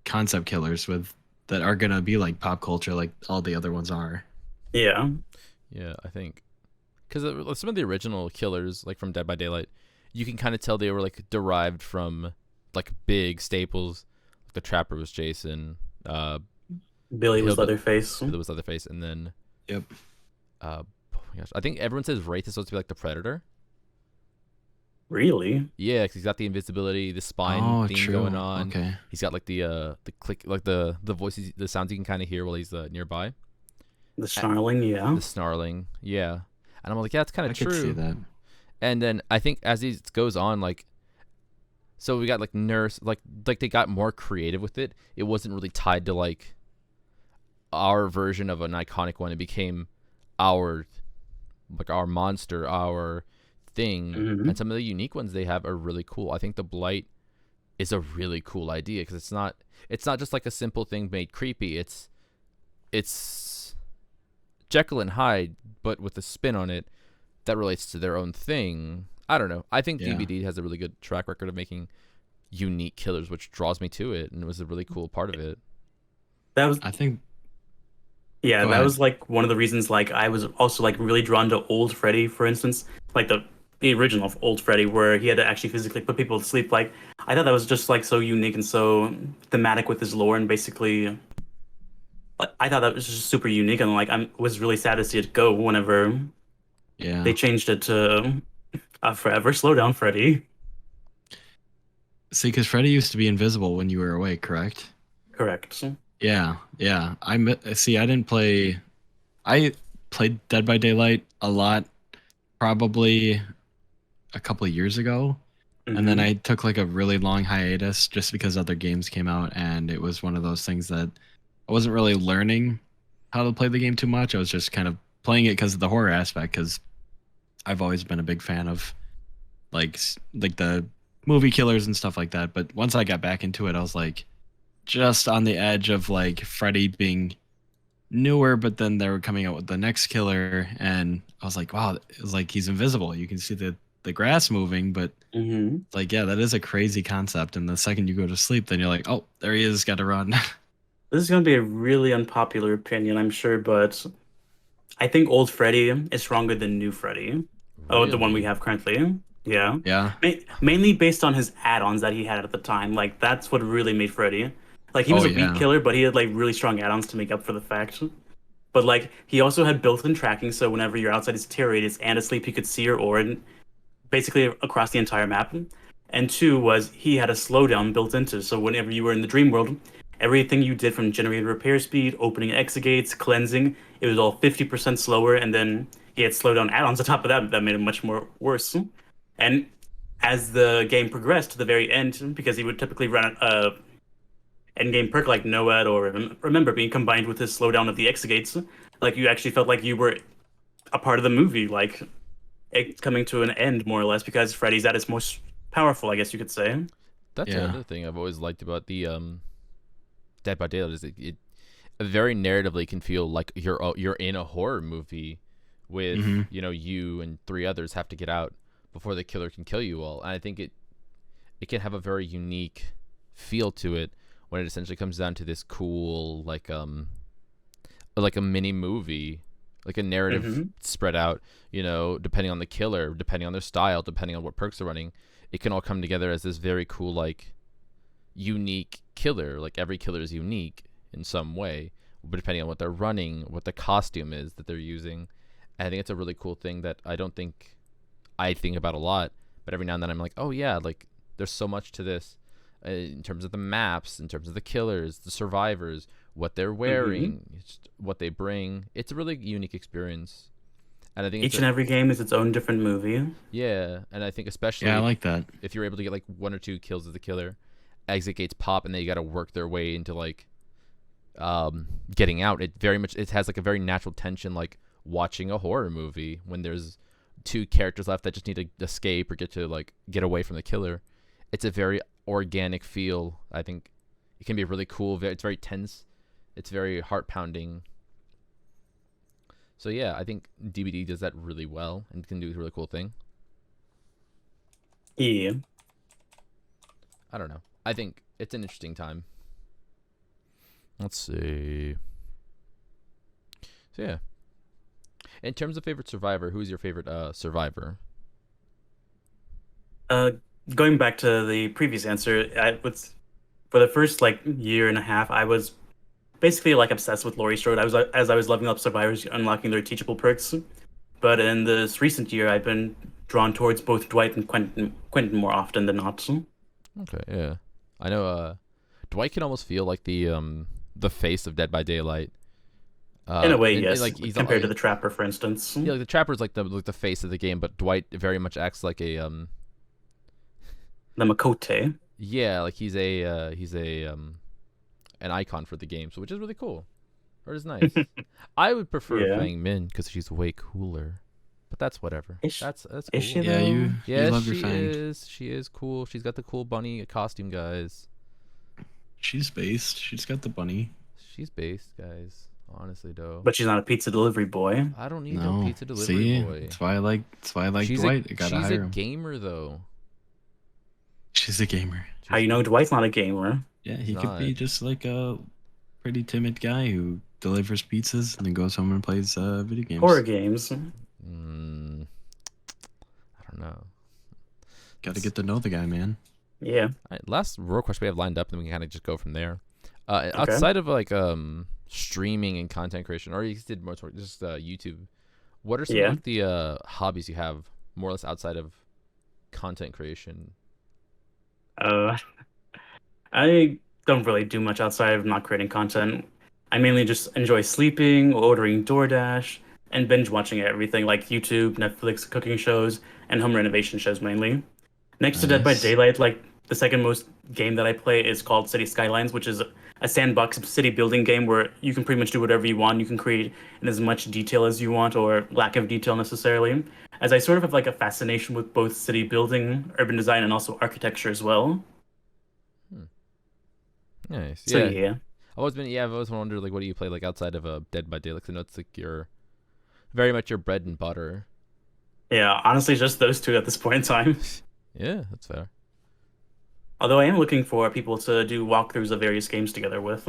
concept killers with that are gonna be like pop culture like all the other ones are. Yeah. Yeah, I think because some of the original killers, like from Dead by Daylight, you can kind of tell they were like derived from like big staples. Like the Trapper was Jason, Billy was Hillbilly- Leatherface. there was Leatherface, and then Yep. oh my gosh, I think everyone says Wraith is supposed to be like the Predator. Really? Yeah, because he's got the invisibility, the spine theme true. going on. Okay. He's got like the click, like the voices, the sounds you can kind of hear while he's nearby. The snarling, yeah. The snarling, yeah. And I'm like, yeah, it's kind I of could see true. that. And then I think as it goes on, like, so we got like Nurse, like they got more creative with it. It wasn't really tied to like our version of an iconic one. It became our monster, our thing. Mhm. And some of the unique ones they have are really cool. I think the Blight is a really cool idea because it's not just like a simple thing made creepy. It's Jekyll and Hyde, but with a spin on it that relates to their own thing. I don't know. I think Yeah. DVD has a really good track record of making unique killers, which draws me to it, and it was a really cool part of it. That was I think Yeah, Go that ahead. was like one of the reasons like I was also like really drawn to old Freddy, for instance, like the original old Freddy where he had to actually physically put people to sleep. Like I thought that was just like so unique and so thematic with his lore, and basically like, I thought that was just super unique, and like I was really sad to see it go whenever yeah. they changed it to Forever Slow Down Freddy. See, because Freddy used to be invisible when you were awake, correct? Correct. Yeah, yeah. See. I didn't play. I played Dead by Daylight a lot, probably a couple of years ago, and then Mhm. I took like a really long hiatus just because other games came out, and it was one of those things that I wasn't really learning how to play the game too much. I was just kind of playing it because of the horror aspect, because I've always been a big fan of like the movie killers and stuff like that. But once I got back into it, I was like just on the edge of like Freddy being newer, but then they were coming out with the next killer, and I was like, wow, it's like he's invisible. You can see the grass moving, but Mhm. it's like, yeah, that is a crazy concept. And the second you go to sleep, then you're like, oh, there he is, got to run. This is going to be a really unpopular opinion, I'm sure, but I think old Freddy is stronger than new Freddy. Oh, the one we Really? have currently. Yeah. Yeah, Mainly based on his add-ons that he had at the time. Like that's what really made Freddy. Like he was Oh, a weak yeah. killer, but he had like really strong add-ons to make up for the fact. But like he also had built-in tracking, so whenever you're outside his tier radius and asleep, he could see your aura basically across the entire map. And two was he had a slowdown built into, so whenever you were in the dream world, everything you did from generator repair speed, opening exit gates, cleansing, it was all 50% slower, and then he had slowdown add-ons on top of that that made it much more worse. And as the game progressed to the very end, because he would typically run a end game perk like Noad or Remember being combined with his slowdown of the exit gates, like you actually felt like you were a part of the movie, like it coming to an end more or less because Freddy's at its most powerful, I guess you could say. That's Yeah. another thing I've always liked about the Dead by Daylight is it very narratively can feel like you're in a horror movie with Mhm. you and three others have to get out before the killer can kill you all. And I think it can have a very unique feel to it when it essentially comes down to this cool like a mini movie, like a narrative Mhm. spread out, depending on the killer, depending on their style, depending on what perks they're running. It can all come together as this very cool like unique killer. Like every killer is unique in some way, but depending on what they're running, what the costume is that they're using. And I think it's a really cool thing that I don't think I think about a lot, but every now and then I'm like, oh yeah, like there's so much to this in terms of the maps, in terms of the killers, the survivors, what they're wearing, what they bring. It's a really unique experience. And I think Each and every game is its own different movie. yeah, and I think especially Yeah, I like that. if you're able to get like 1 or 2 kills as the killer, exit gates pop, and they got to work their way into like getting out. It has like a very natural tension, like watching a horror movie when there's 2 characters left that just need to escape or get away from the killer. It's a very organic feel. I think it can be really cool. It's very tense. It's very heart pounding. So yeah, I think DBD does that really well and can do a really cool thing. Yeah. I don't know. I think it's an interesting time. Let's see. So yeah. In terms of favorite survivor, who's your favorite survivor? Going back to the previous answer, for the first like year and a half, I was basically like obsessed with Laurie Strode. As I was leveling up survivors, unlocking their teachable perks. But in this recent year, I've been drawn towards both Dwight and Quentin more often than not. Okay, yeah. I know Dwight can almost feel like the face of Dead by Daylight. In a way, yes. Like he's compared to the Trapper, for instance. Yeah, like the Trapper's like the face of the game, but Dwight very much acts like a The Makote. yeah, like he's an icon for the game, so which is really cool. Or is nice. I would prefer playing Min because she's way cooler. But that's whatever. That's cool. Is she Yeah, though? you love your she Fang. is. She is cool. She's got the cool bunny costume, guys. She's based. She's got the bunny. She's based, guys. Honestly, though. But she's not a pizza delivery boy. I don't need no No, pizza delivery see, boy. that's why I like She's Dwight. I gotta she's hire a him. gamer, though. She's a gamer. How you know Dwight's not a gamer? Yeah, he He's could be not. just like a pretty timid guy who delivers pizzas and then goes home and plays video games. Horror games. I don't know. Got to get to know the guy, man. Yeah. All right, last real question we have lined up, and we can kind of just go from there. Outside of like streaming and content creation, or you did more toward just YouTube, what are some of like, the hobbies you have more or less outside of content creation? I don't really do much outside of not creating content. I mainly just enjoy sleeping, ordering DoorDash, and binge watching everything like YouTube, Netflix, cooking shows, and home renovation shows mainly. Next to Dead by Nice. Daylight, like the second most game that I play is called City Skylines, which is a sandbox city building game where you can pretty much do whatever you want. You can create in as much detail as you want or lack of detail necessarily. As I sort of have like a fascination with both city building, urban design, and also architecture as well. Nice. So yeah. yeah. I've always wondered like what do you play like outside of Dead by Daylight? 'Cause I know it's like your very much your bread and butter. Yeah, honestly, just those two at this point in time. Yeah, that's fair. Although I am looking for people to do walkthroughs of various games together with.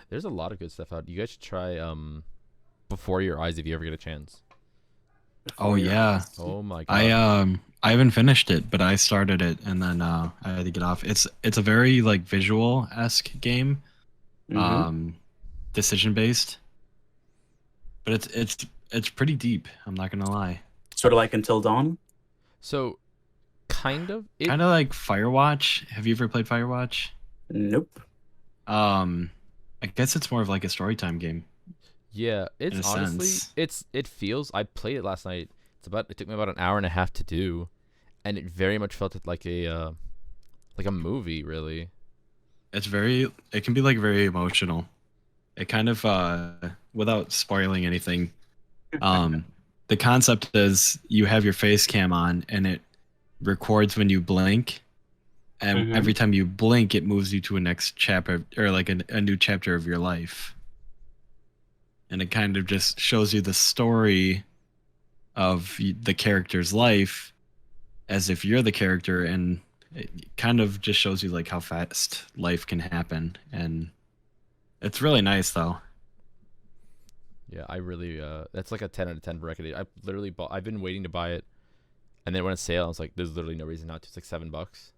There's a lot of good stuff out. You guys should try Before Your Eyes if you ever get a chance. Oh yeah, Oh my god. I haven't finished it, but I started it and then I had to get off. It's a very like visual-esque game, Mhm. decision based, but it's pretty deep. I'm not gonna lie. Sort of like Until Dawn. So kind of it, Kind of like Firewatch. Have you ever played Firewatch? Nope. I guess it's more of like a storytime game. yeah, in it's a honestly sense. it feels I played it last night. It took me about an hour and a half to do, and it very much felt like a movie, really. It can be like very emotional. It kind of without spoiling anything, the concept is you have your face cam on and it records when you blink, and Mhm. every time you blink it moves you to a next chapter or like a new chapter of your life. And it kind of just shows you the story of the character's life as if you're the character, and it kind of just shows you like how fast life can happen, and it's really nice though. Yeah, I really that's like a 10 out of 10 bracket. I've been waiting to buy it, and then when it's sale, I was like, there's literally no reason not to. It's like $7.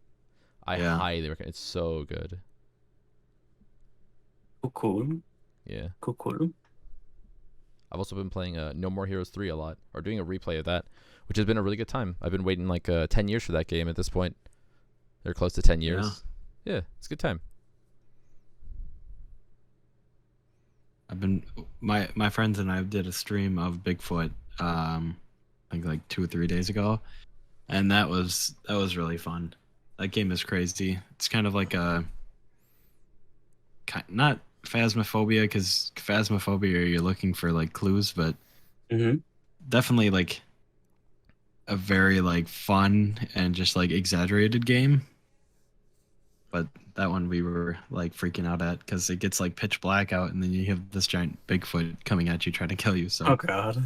I Yeah. highly recommend. It's so good. Cool. Yeah. Cool. I've also been playing No More Heroes 3 a lot, or doing a replay of that, which has been a really good time. I've been waiting like 10 years for that game at this point. They're close to 10 years. Yeah, it's a good time. I've been my friends and I did a stream of Bigfoot I think like 2 or 3 days ago, and that was really fun. That game is crazy. It's kind of like a not phasmophobia, because phasmophobia you're looking for like clues, but Mm-hmm. definitely like a very like fun and just like exaggerated game. But that one we were like freaking out at because it gets like pitch black out, and then you have this giant Bigfoot coming at you trying to kill you. So Oh god.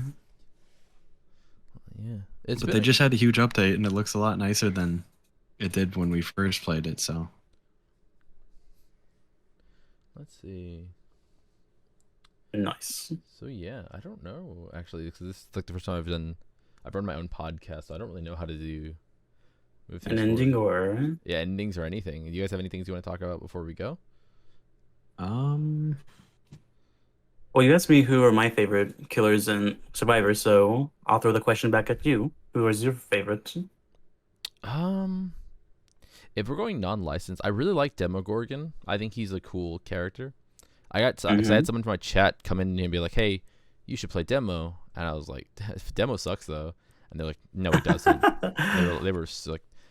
Yeah. but they just had a huge update, and it looks a lot nicer than it did when we first played it. So Let's see. Nice. So yeah, I don't know actually, because this is like the first time I've run my own podcast, so I don't really know how to do move An things ending forward. or Yeah, endings or anything. Do you guys have any things you want to talk about before we go? well, you asked me who are my favorite killers and survivors, so I'll throw the question back at you. Who is your favorite? If we're going non-licensed, I really like Demogorgon. I think he's a cool character. I had someone from my chat come in and be like, "Hey, you should play Demo," and I was like, "Demo sucks though," and they're like, "No, he doesn't."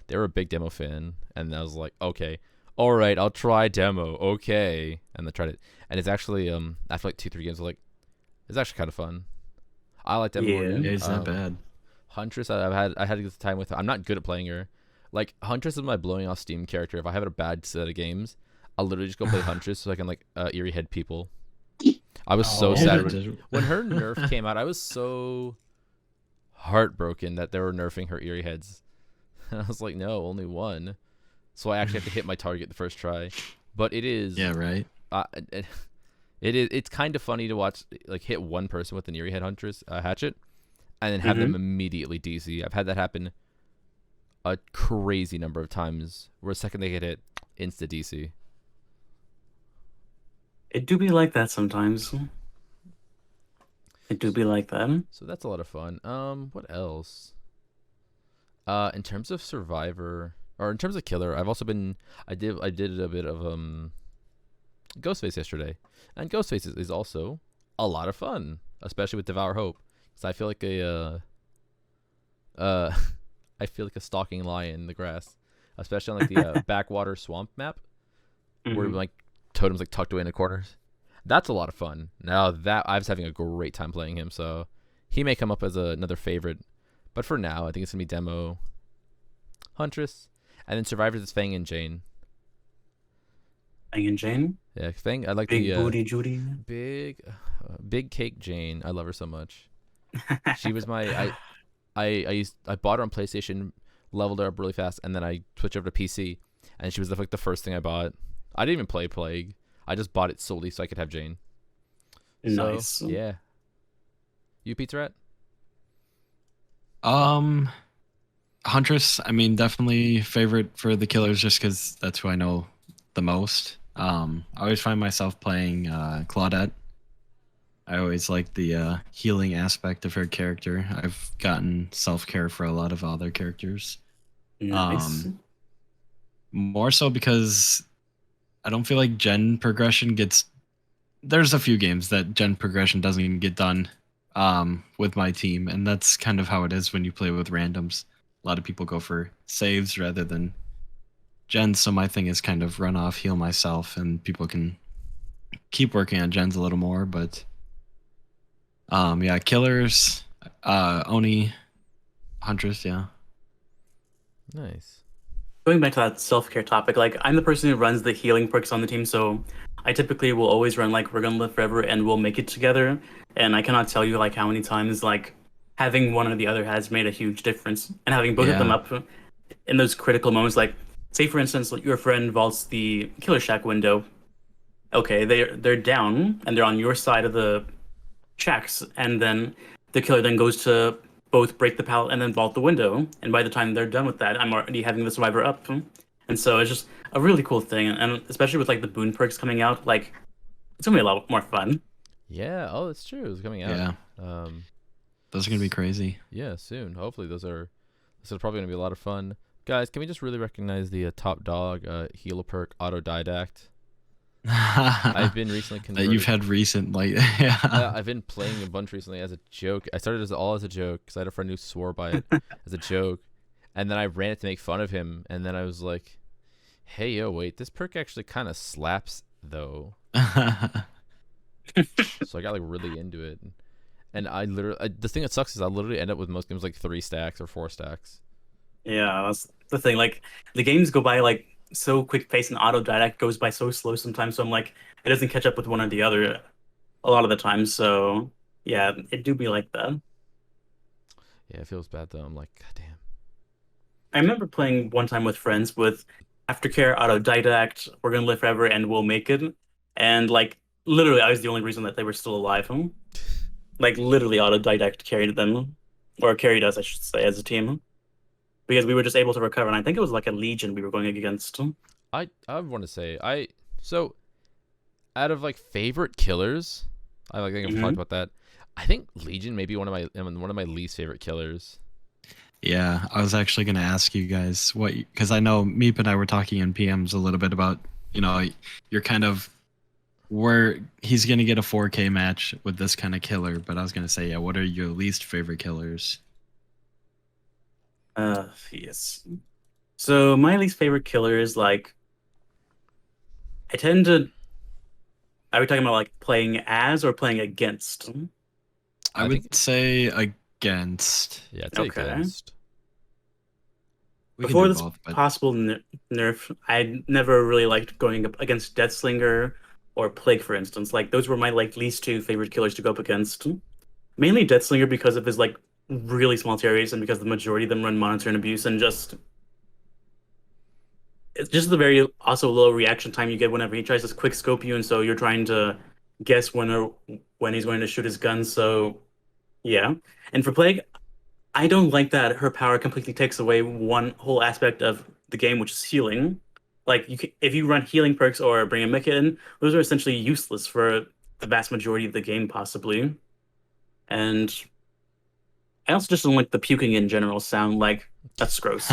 They were a big Demo fan, and I was like, "Okay, all right, I'll try Demo, okay," and I tried it, and it's actually after like 2-3 games, I was like, it's actually kind of fun. I like Demogorgon. yeah, it's not bad. Huntress, I had a good time with her. I'm not good at playing her. Like, Huntress is my blowing off steam character. If I have a bad set of games, I'll literally just go play Huntress so I can like eerie head people. I was so sad when her nerf came out. I was so heartbroken that they were nerfing her eerie heads. And I was like, no, only one. So I actually have to hit my target the first try. But it is right. It's kind of funny to watch, like, hit one person with an eerie head Huntress hatchet, and then have them immediately DC. I've had that happen a crazy number of times, where the second they get hit, insta DC. It do be like that sometimes. It do be like that. So that's a lot of fun. What else? In terms of survivor, or in terms of killer, I did a bit of Ghostface yesterday, and Ghostface is also a lot of fun, especially with Devour Hope. So I feel like I feel like a stalking lion in the grass, especially on like the backwater swamp map, where like totems like tucked away in the corners. That's a lot of fun. Now that I was having a great time playing him, so he may come up as another favorite. But for now, I think it's gonna be Demo, Huntress, and then survivors is Fang and Jane. Fang and Jane? Yeah, Fang. I like Big the booty Judy. big cake Jane. I love her so much. She was my I bought her on PlayStation, leveled her up really fast, and then I switched over to PC, and she was like the first thing I bought. I didn't even play Plague. I just bought it solely so I could have Jane. Nice. So, yeah. You, Pizza Rat? Huntress, I mean, definitely favorite for the killers just because that's who I know the most. I always find myself playing Claudette. I always like the healing aspect of her character. I've gotten self-care for a lot of other characters. Nice. More so because I don't feel like gen progression gets... There's a few games that gen progression doesn't even get done with my team, and that's kind of how it is when you play with randoms. A lot of people go for saves rather than gens, so my thing is kind of run off, heal myself, and people can keep working on gens a little more, but yeah, killers, Oni, Huntress, yeah. Nice. Going back to that self-care topic, like, I'm the person who runs the healing perks on the team, so I typically will always run like We're Gonna Live Forever and We'll Make It Together, and I cannot tell you like how many times like having one or the other has made a huge difference, and having both of them up in those critical moments, like, say for instance, like, your friend vaults the Killer Shack window. Okay, they're down and they're on your side of the checks, and then the killer then goes to both break the pallet and then vault the window, and by the time they're done with that, I'm already having the survivor up, and And so it's just a really cool thing, and especially with like the boon perks coming out, like it's gonna be a lot more fun. Yeah. Oh, that's true. It's coming out. Yeah, Um, those are gonna be crazy. yeah, soon. Hopefully, this is probably gonna be a lot of fun. Guys, can we just really recognize the top dog healer perk autodidact? I've been recently That converted. you've had recent like yeah. I've been playing a bunch recently as a joke. I started as a joke because I had a friend who swore by it as a joke, and then I ran it to make fun of him, and then I was like, "Hey, yo, wait, this perk actually kind of slaps though." So I got like really into it, and the thing that sucks is I literally end up with most games like 3 stacks or 4 stacks. Yeah, that's the thing. Like the games go by like so quick pace, and autodidact goes by so slow sometimes. So I'm like, it doesn't catch up with one or the other a lot of the time. So yeah, it do be like that. Yeah, it feels bad though. I'm like, God damn. I remember playing one time with friends with Aftercare, Autodidact, We're Gonna Live Forever, and We'll Make It. And like literally I was the only reason that they were still alive. Like literally Autodidact carried them. Or carried us, I should say, as a team. Because we were just able to recover. And I think it was like a Legion we were going against. I want to say so out of like favorite killers, I think I've talked about that. I think Legion may be one of my least favorite killers. Yeah, I was actually gonna ask you guys what, because I know Meep and I were talking in PMs a little bit about, you're kind of where he's gonna get a 4K match with this kind of killer, but I was gonna say, yeah, what are your least favorite killers? Yes. So my least favorite killer is like I tend to are we talking about like playing as or playing against? I would say against. Yeah, it's Okay. against. We can Before do this both, but possible nerf, I never really liked going up against Deathslinger or Plague, for instance. Like those were my like least two favorite killers to go up against. Mainly Deathslinger because of his like really small terrorists and because the majority of them run monitor and abuse and just it's just the very also low reaction time you get whenever he tries to quick scope you, and so you're trying to guess when he's going to shoot his gun. So yeah, and for Plague, I don't like that her power completely takes away one whole aspect of the game, which is healing. Like if you run healing perks or bring a mecha in, those are essentially useless for the vast majority of the game, possibly. And I also just don't like the puking in general sound. Like that's gross.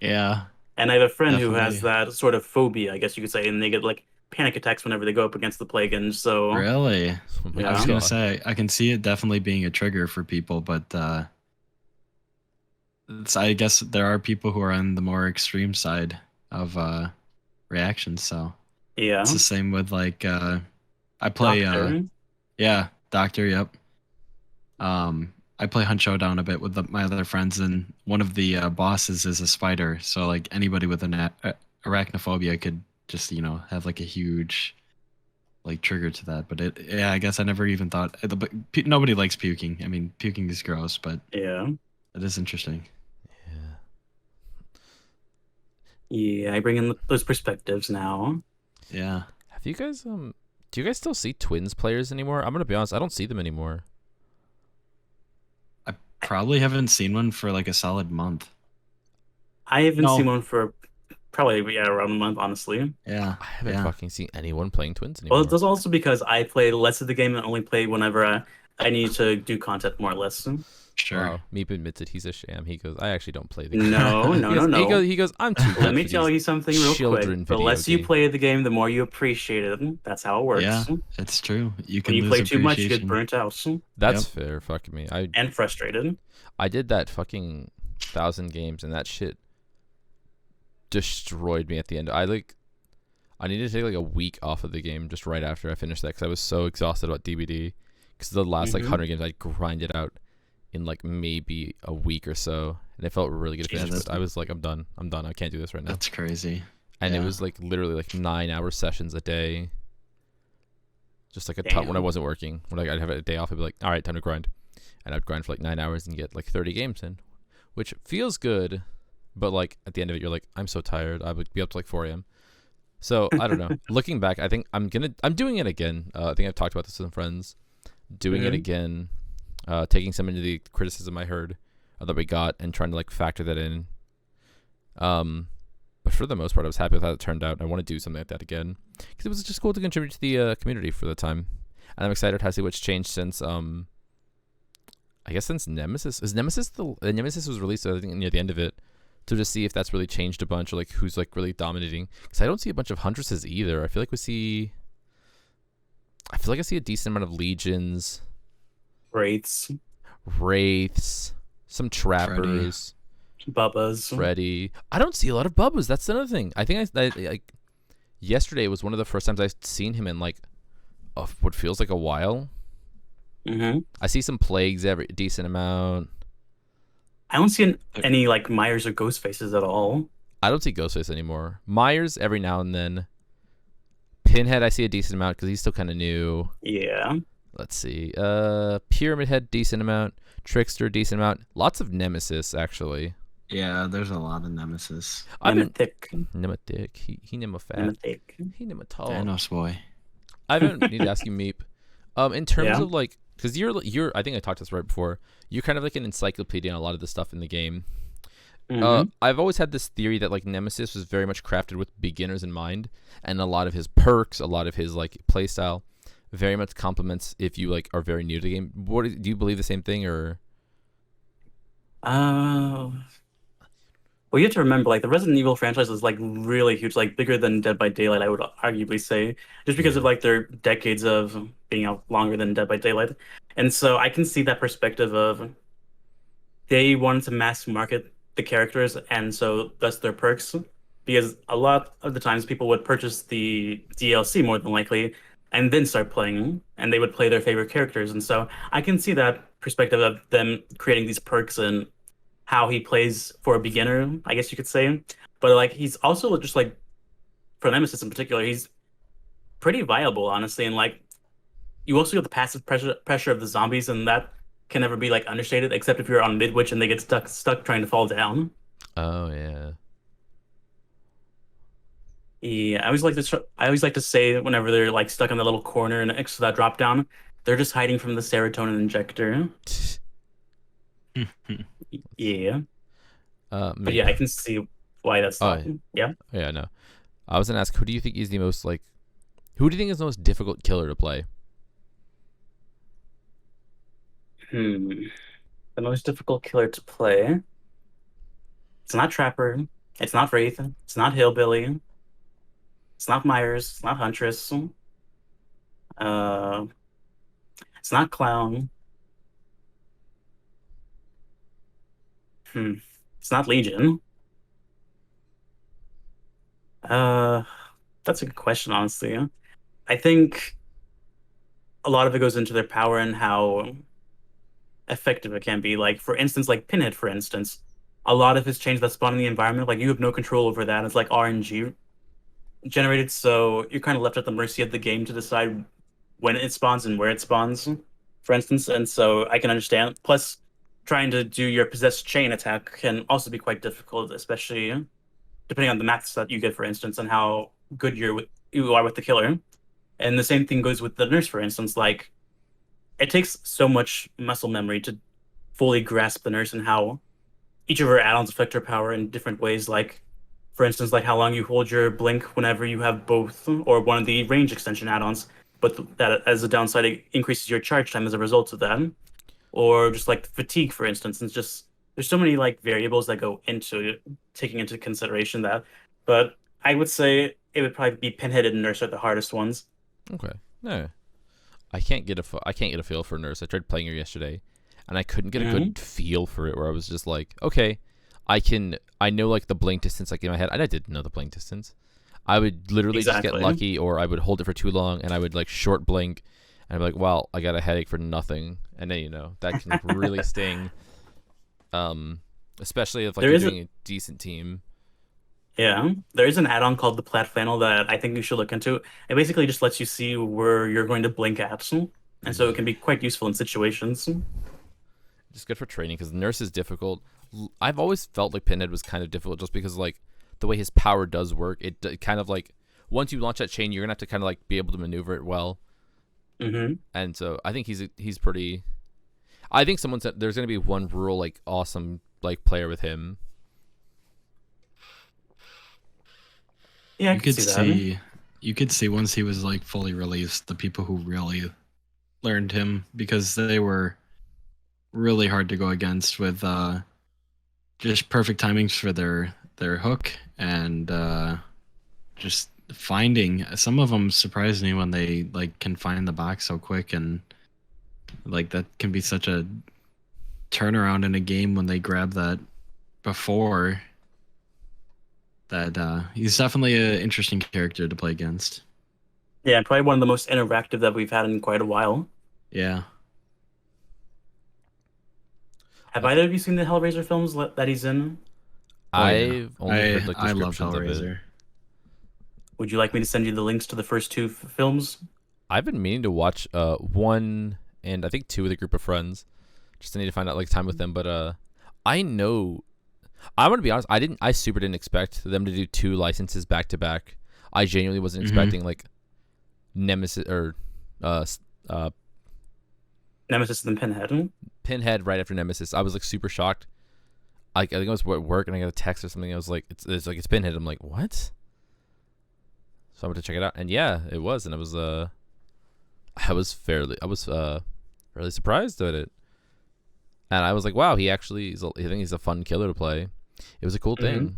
yeah, And I have a friend who has definitely. that sort of phobia, I guess you could say, and they get like panic attacks whenever they go up against the plague. And so, Really? Oh my I was Yeah. gonna God. say I can see it definitely being a trigger for people, but I guess there are people who are on the more extreme side of reactions. So yeah, it's the same with like I play doctor. yeah, Doctor, yep. I play Hunt Showdown a bit with my other friends, and one of the bosses is a spider. So like anybody with an arachnophobia could just have like a huge like trigger to that. But yeah, I guess I never even thought. But nobody likes puking. I mean, puking is gross, but Yeah, it is interesting. Yeah. yeah. I bring in those perspectives now. Yeah. Have you guys do you guys still see Twins players anymore? I'm gonna be honest, I don't see them anymore. I probably haven't seen one for like a solid month. I haven't No. seen one for probably around a month, honestly. Yeah. I haven't Yeah. fucking seen anyone playing Twins Well, anymore. that's also because I play less of the game and only play whenever I need to do content more or less. Sure. Wow, Meep admits it. He's a sham. He goes, I actually don't play the game. No, He no, goes, no, no. He goes, I'm too good Let me for tell these you something real children quick. The video less you games. play the game, the more you appreciate it. That's how it works. Yeah, it's true. You can When you lose play too much, you get appreciation. burnt out That's Yep. fair. Fuck me. and frustrated. I did that fucking 1,000 games, and that shit destroyed me at the end. I needed to take like a week off of the game just right after I finished that because I was so exhausted about DBD. Because the last like Mhm. 100 games I grinded out in like maybe a week or so, and it felt really good to finish. Jesus. But I was like, I'm done. I can't do this right now. That's crazy. And it yeah. was like literally like 9-hour sessions a day. Just like a ton when I Damn. wasn't working. When I'd have a day off, I'd be like, all right, time to grind. And I'd grind for like 9 hours and get like 30 games in, which feels good. But like at the end of it, you're like, I'm so tired. I would be up to like 4 a.m. So I don't know. Looking back, I think I'm doing it again. I think I've talked about this with some friends. Doing it Mhm. again, taking some into the criticism I heard that we got and trying to like factor that in. But But for the most part, I was happy with how it turned out. And I want to do something like that again because it was just cool to contribute to the community for the time. And I'm excited to see what's changed since I guess since Nemesis. Is Nemesis Nemesis was released, I think, near the end of it, to just see if that's really changed a bunch, or like who's like really dominating. Because I don't see a bunch of Huntresses either. I feel like I see a decent amount of Legions, Wraiths, some Trappers, Bubbas. Freddy. I don't see a lot of Bubbas. That's another thing. I think I like yesterday was one of the first times I've seen him in like what feels like a while. Mm-hmm. I see some Plagues every decent amount. I don't see any like Myers or Ghost Faces at all. I don't see Ghostface anymore. Myers every now and then. Pinhead I see a decent amount because he's still kind of new. Yeah. Let's see. Pyramid Head decent amount. Trickster decent amount. Lots of Nemesis actually. Yeah, there's a lot of Nemesis. Nemetic. He Nema fat. Nemetic. He Nema tall. Thanos boy. I haven't need to ask you, Meep. In terms of like, because you're I think I talked to this right before. You're kind of like an encyclopedia on a lot of the stuff in the game. Mm-hmm. I've always had this theory that like Nemesis was very much crafted with beginners in mind, and a lot of his perks, a lot of his like playstyle, very much complements if you like are very new to the game. Do you believe the same thing or? Well, you have to remember, like the Resident Evil franchise is like really huge, like bigger than Dead by Daylight. I would arguably say, just because of like their decades of being out longer than Dead by Daylight, and so I can see that perspective of they wanted to mass market the characters, and so thus their perks, because a lot of the times people would purchase the DLC more than likely, and then start playing, and they would play their favorite characters, and so I can see that perspective of them creating these perks and how he plays for a beginner, I guess you could say. But like he's also just like for Nemesis in particular, he's pretty viable, honestly. And like you also get the passive pressure of the zombies, and that can never be like understated, except if you're on Midwich and they get stuck trying to fall down. Oh yeah. Yeah, I always like to say whenever they're like stuck in the little corner next to that drop down, they're just hiding from the serotonin injector. Yeah. But yeah, I can see why that's yeah. Yeah, no. I was gonna ask, who do you think is the most difficult killer to play? The most difficult killer to play. It's not Trapper. It's not Wraith. It's not Hillbilly. It's not Myers. It's not Huntress. It's not Clown. It's not Legion. That's a good question, honestly. I think a lot of it goes into their power and how effective it can be. Like, for instance, like Pinhead, for instance, a lot of his change that spawn in the environment, like you have no control over that. It's like RNG generated, so you're kind of left at the mercy of the game to decide when it spawns and where it spawns, for instance. And so I can understand. Plus, trying to do your possessed chain attack can also be quite difficult, especially depending on the maths that you get, for instance, and how good you are with the killer. And the same thing goes with the nurse, for instance. Like, it takes so much muscle memory to fully grasp the nurse and how each of her add-ons affect her power in different ways. Like, for instance, like how long you hold your blink whenever you have both, or one of the range extension add-ons, but that as a downside, it increases your charge time as a result of that. Or just like fatigue, for instance. It's just, there's so many like variables that go into taking into consideration that. But I would say it would probably be Pinhead and Nurse are the hardest ones. Okay. No. I can't get a feel for Nurse. I tried playing her yesterday, and I couldn't get a good feel for it. Where I was just like, okay, I know like the blink distance like in my head, and I didn't know the blink distance. I would literally just get lucky, or I would hold it for too long, and I would like short blink, and I'd be like, wow, I got a headache for nothing, and then that can like, really sting. Especially if like you're doing a decent team. Yeah, there is an add-on called the Plat Flannel that I think you should look into. It basically just lets you see where you're going to blink at, and so it can be quite useful in situations. Just good for training, because Nurse is difficult. I've always felt like Pinhead was kind of difficult just because like the way his power does work. It kind of like once you launch that chain, you're gonna have to kind of like be able to maneuver it well. And so I think he's pretty. I think someone said there's gonna be one rural like awesome like player with him. Yeah, I You could could see that. see, you could see once he was like fully released, the people who really learned him because they were really hard to go against with just perfect timings for their hook and just finding some of them surprise me when they like can find the box so quick and like that can be such a turnaround in a game when they grab that before that he's definitely an interesting character to play against. Yeah, probably one of the most interactive that we've had in quite a while. Yeah. Have either of you seen the Hellraiser films that he's in? Oh yeah. I've only heard like I love descriptions of it. Hellraiser. Would you like me to send you the links to the first two films? I've been meaning to watch one and I think two with a group of friends. Just to need to find out like time with them. But I know I'm gonna be honest, I super didn't expect them to do two licenses back to back. I genuinely wasn't expecting like Nemesis or uh s- uh Nemesis and Pinhead. Pinhead right after Nemesis. I was like super shocked. I think I was at work and I got a text or something. I was like, it's Pinhead. I'm like, what? So I went to check it out, and yeah, it was, and I was fairly surprised at it, and I was like, wow, I think he's a fun killer to play. It was a cool Mm-hmm. thing.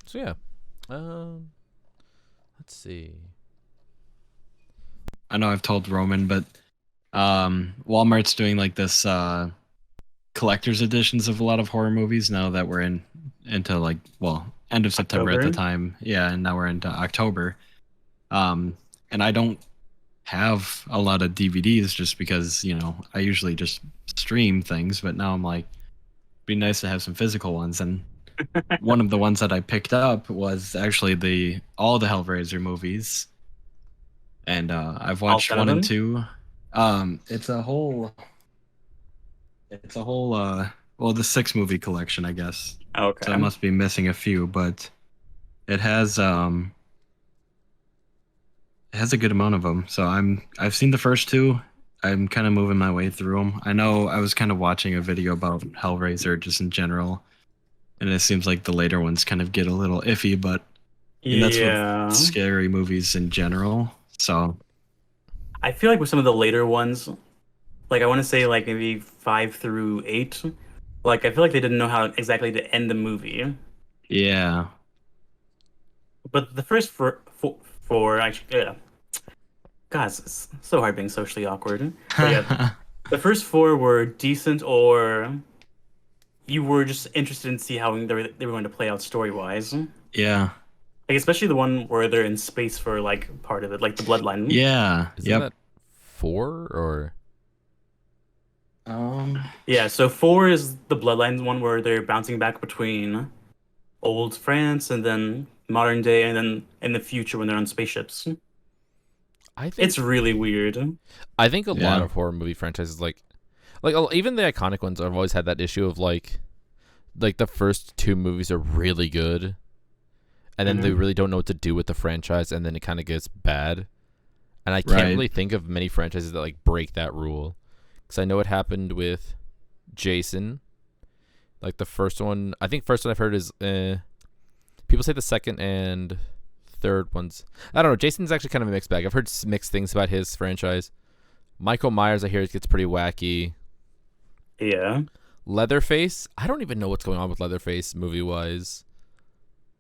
So yeah, let's see. I know I've told Roman, but Walmart's doing like this collector's editions of a lot of horror movies now that we're into like end of September at the October. time. Yeah, and now we're into October. And I don't have a lot of DVDs just because, I usually just stream things, but now I'm like be nice to have some physical ones and one of the ones that I picked up was actually all the Hellraiser movies. And I've All watched 10 of one and them? two. It's a whole the 6 movie collection, I guess. So I Okay. must be missing a few, but it has a good amount of them. So I've seen the first two. I'm kind of moving my way through them. I know I was kind of watching a video about Hellraiser just in general, and it seems like the later ones kind of get a little iffy, but that's with Yeah. scary movies in general. So I feel like with some of the later ones, like I want to say like maybe 5 through 8, like I feel like they didn't know how exactly to end the movie. yeah. But the first four actually, yeah. God, it's so hard being socially awkward. But yeah, the first four were decent, or you were just interested in see how they were going to play out story wise. Like Yeah. especially the one where they're in space for like part of it, like the Bloodline. Yeah. Isn't Yep. that four or Um. Yeah, so 4 is the Bloodlines one where they're bouncing back between old France and then modern day and then in the future when they're on spaceships. I It's think really weird. I think a lot Yeah. of horror movie franchises even the iconic ones have always had that issue of like the first two movies are really good and then they Mhm. really don't know what to do with the franchise and then it kind of gets bad. And I can't Right. really think of many franchises that like break that rule. Cuz I know it happened with Jason. Like the first one, I think first one I've heard is people say the second and third ones. I don't know. Jason's actually kind of a mixed bag. I've heard mixed things about his franchise. Michael Myers, I hear it gets pretty wacky. Yeah. Leatherface, I don't even know what's going on with Leatherface movie wise.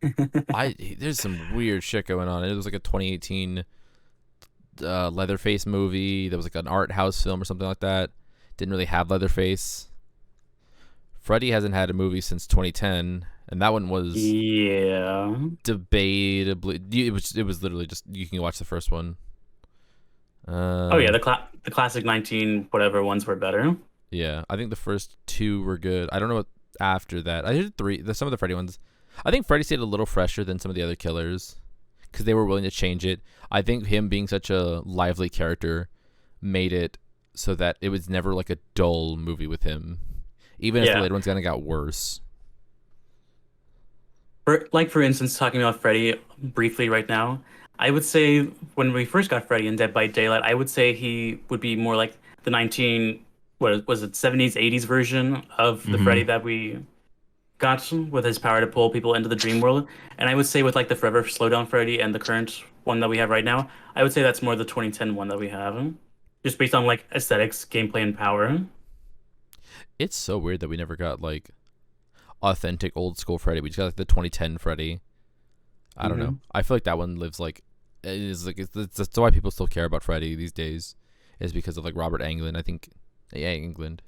There's some weird shit going on. It was like a 2018 Leatherface movie. There was like an art house film or something like that. Didn't really have Leatherface. Freddy hasn't had a movie since 2010, and that one was Yeah. debatably. It was literally just you can watch the first one. Oh yeah, the classic 19 whatever ones were better. Yeah, I think the first two were good. I don't know what after that. I heard three. Some of the Freddy ones. I think Freddy stayed a little fresher than some of the other killers because they were willing to change it. I think him being such a lively character made it so that it was never like a dull movie with him, even as the Yeah. later ones kind of got worse. For instance, talking about Freddy briefly right now, I would say when we first got Freddy in Dead by Daylight, I would say he would be more like the 19 what was it 70s 80s version of the Freddy Hmm. that we got with his power to pull people into the dream world. And I would say with like the Forever Slowdown Freddy and the current one that we have right now, I would say that's more the 2010 one that we have. Just based on like aesthetics, gameplay, and power. It's so weird that we never got like authentic old school Freddy. We just got like the 2010 Freddy. I don't know. I feel like that one lives like it is like that's why people still care about Freddy these days, is because of like Robert Englund. I think, yeah, Englund.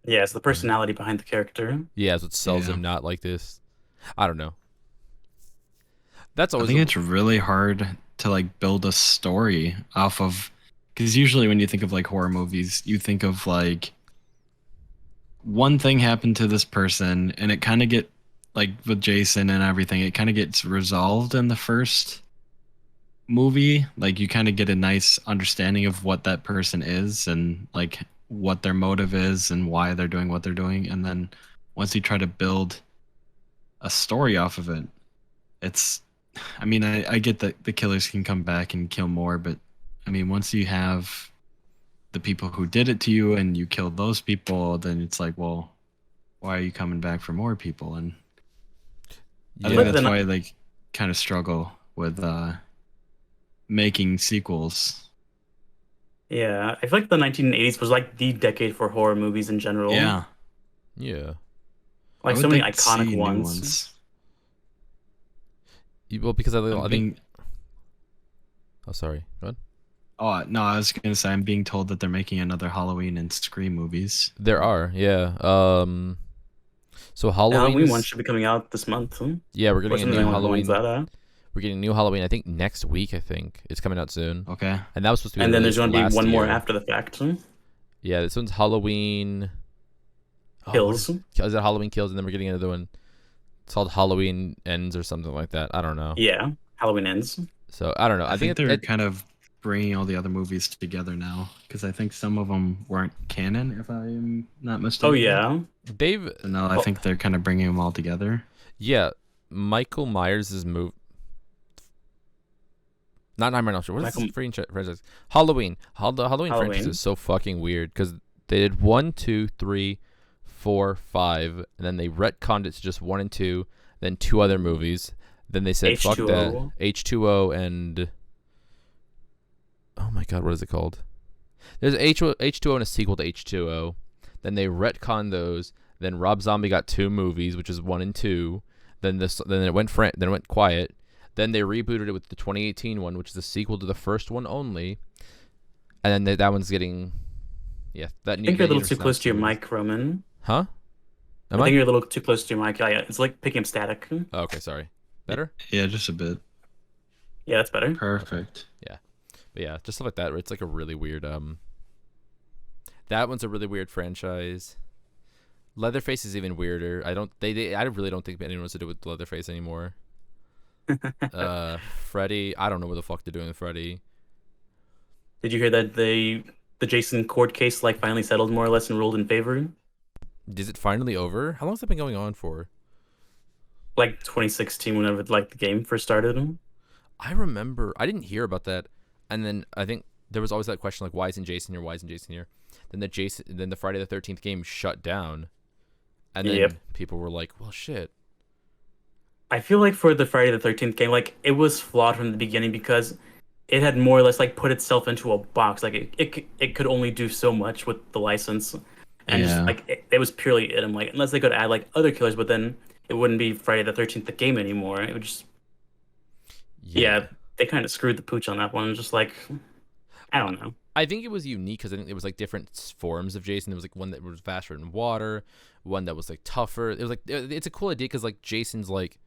Yeah, it's the personality behind the character. Yeah, that's what sells him. Not like this. I don't know. That's always. I think it's really hard to like build a story off of, because usually when you think of like horror movies, you think of like one thing happened to this person, and it kind of get like with Jason and everything, it kind of gets resolved in the first movie. Like you kind of get a nice understanding of what that person is and like what their motive is and why they're doing what they're doing, and then once you try to build a story off of it, it's, I mean, I get that the killers can come back and kill more, but I mean, once you have the people who did it to you and you killed those people, then it's like, well, why are you coming back for more people? And I think that's why they kind of struggle with making sequels. Yeah, I feel like the 1980s was like the decade for horror movies in general. Yeah. Like so many iconic ones. Well, because I think. Oh, sorry. Go ahead. Oh no, I was gonna say I'm being told that they're making another Halloween and Scream movies. There are, yeah. So Halloween one should be coming out this month. Yeah, we're getting a new Halloween. We're getting a new Halloween. I think next week. I think it's coming out soon. Okay. And that was supposed to be. And then there's going to be one more after the fact. Yeah, this one's Halloween Kills. Is it Halloween Kills? And then we're getting another one. It's called Halloween Ends or something like that. I don't know. Yeah, Halloween Ends. So I don't know. I think they're kind of bringing all the other movies together now, because I think some of them weren't canon, if I'm not mistaken. Oh yeah. I think they're kind of bringing them all together. Yeah, Michael Myers' movie. Not Nightmare on Elm Street. What is this franchise? Halloween. Halloween franchise is so fucking weird because they did 1, 2, 3, 4, 5, and then they retconned it to just 1 and 2, then 2 other movies. Then they said, fuck that. H2O and... Oh my god, what is it called? There's H2O and a sequel to H2O. Then they retconned those. Then Rob Zombie got 2 movies, which is 1 and 2. Then it went quiet. Then they rebooted it with the 2018 one, which is the sequel to the first one only. And then that one's getting... Yeah, that I think you're a little too close to your mic, Roman. Huh? I think you're a little too close to your mic. Yeah, it's like picking up static. Oh, okay, sorry. Better? Yeah, just a bit. Yeah, that's better. Perfect. Yeah. But yeah, just stuff like that. It's like a really weird... That one's a really weird franchise. Leatherface is even weirder. I really don't think anyone wants to do with Leatherface anymore. Freddy, I don't know what the fuck they're doing with Freddy. Did you hear that the Jason court case like finally settled more or less and ruled in favor? Is it finally over? How long has that been going on for? Like 2016, whenever like the game first started. I remember I didn't hear about that, and then I think there was always that question like, why isn't Jason here? Why isn't Jason here? Then the Friday the 13th game shut down, and then people were like, well, shit. I feel like for the Friday the 13th game, like it was flawed from the beginning because it had more or less like put itself into a box. Like it could only do so much with the license, and just like it was purely it. I'm like, unless they could add like other killers, but then it wouldn't be Friday the 13th the game anymore. It would just they kind of screwed the pooch on that one. Just like I don't know. I think it was unique because I think it was like different forms of Jason. There was like one that was faster in water, one that was like tougher. It was like it's a cool idea because like Jason's like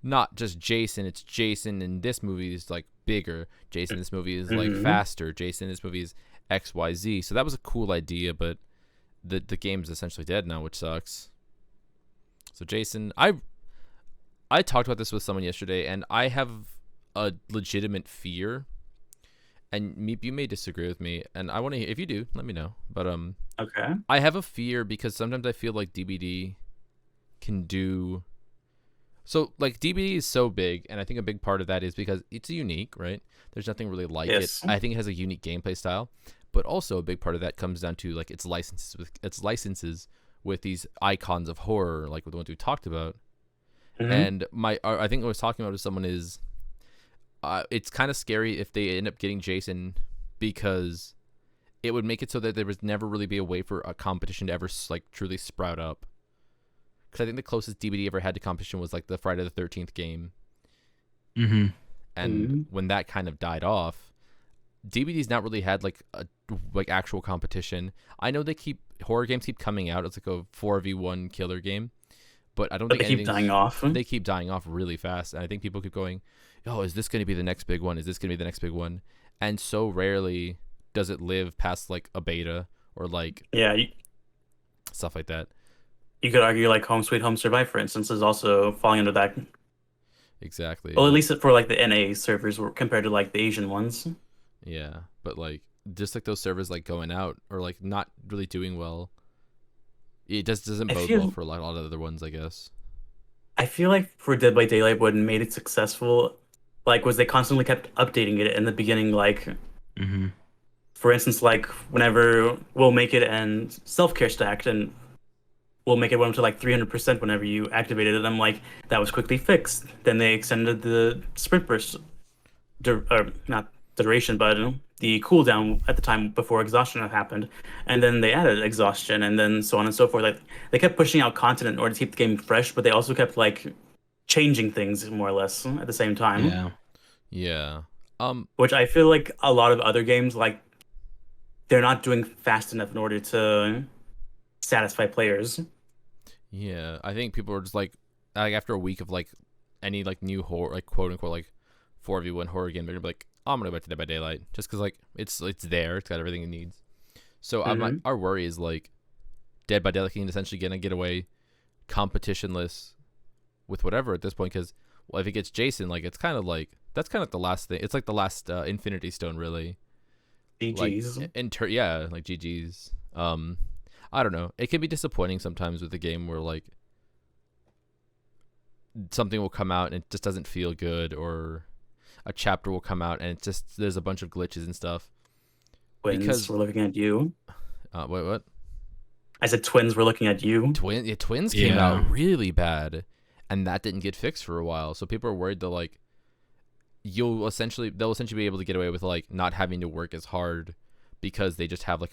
not just Jason. It's Jason in this movie is like bigger. Jason in this movie is like faster. Jason in this movie is XYZ. So that was a cool idea, but the game's essentially dead now, which sucks. So Jason, I talked about this with someone yesterday, and I have a legitimate fear. And Meep, you may disagree with me, and I want to. If you do, let me know. But okay. I have a fear because sometimes I feel like DBD can do. So like DBD is so big, and I think a big part of that is because it's unique, right? There's nothing really like it. I think it has a unique gameplay style, but also a big part of that comes down to like its licenses with these icons of horror, like with the ones we talked about. Mhm. And I think what I was talking about with someone is, it's kind of scary if they end up getting Jason, because it would make it so that there would never really be a way for a competition to ever like truly sprout up. Because I think the closest DBD ever had to competition was like the Friday the 13th game, Mm-hmm. and Mhm. when that kind of died off, DBD's not really had like a like actual competition. I know horror games keep coming out. It's like a 4v1 killer game, but I don't But think they keep dying off. they keep dying off really fast. And I think people keep going, oh, is this going to be the next big one? Is this going to be the next big one? And so rarely does it live past like a beta or like Yeah, stuff like that. you could argue like Home Sweet Home Survive, for instance, is also falling under that. Exactly. Well, at least for like the NA servers compared to like the Asian ones. Yeah, but like just like those servers like going out or like not really doing well, it just doesn't I bode feel well for a lot of other ones, I guess. I feel like for Dead by Daylight, what made it successful, like, was they constantly kept updating it in the beginning. Like, Mm-hmm. for instance, like whenever we'll make it and self care stacked, and we'll make it went up to like 300% whenever you activated it. I'm like, that was quickly fixed. Then they extended the sprint burst, or not duration, but the cooldown at the time before exhaustion had happened, and then they added exhaustion, and then so on and so forth. Like they kept pushing out content in order to keep the game fresh, but they also kept like changing things more or less at the same time. Yeah. Yeah. Which I feel like a lot of other games, like, they're not doing fast enough in order to satisfy players. Yeah, I think people are just like after a week of like any like new horror, like quote unquote like 4v1 horror game, they're gonna be like, oh, I'm gonna go back to Dead by Daylight just because like it's there, it's got everything it needs. So Mhm. our worry is like Dead by Daylight can essentially get away competitionless with whatever at this point, because well, if it gets Jason, like it's kind of like that's kind of the last thing. It's like the last Infinity Stone, really. GG's. Like yeah, like GG's. I don't know. It can be disappointing sometimes with a game where like something will come out and it just doesn't feel good, or a chapter will come out and it just there's a bunch of glitches and stuff. Twins, because- we're looking at you. What? I said twins, we're looking at you. Twins came Yeah. out really bad, and that didn't get fixed for a while. So people are worried that like they'll essentially be able to get away with like not having to work as hard because they just have like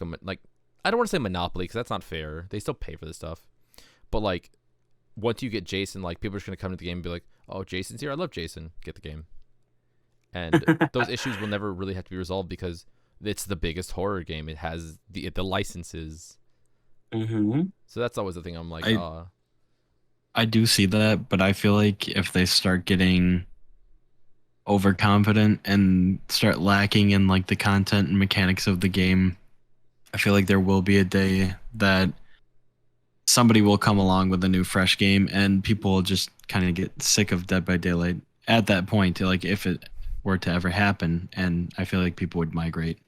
I don't want to say monopoly because that's not fair. They still pay for this stuff, but like once you get Jason, like people are just gonna come to the game and be like, oh, Jason's here, I love Jason, get the game. And those issues will never really have to be resolved because it's the biggest horror game. It has the licenses. Mm-hmm. So that's always the thing. I'm like, I do see that, but I feel like if they start getting overconfident and start lacking in like the content and mechanics of the game, I feel like there will be a day that somebody will come along with a new fresh game and people will just kind of get sick of Dead by Daylight at that point, like if it were to ever happen, and I feel like people would migrate.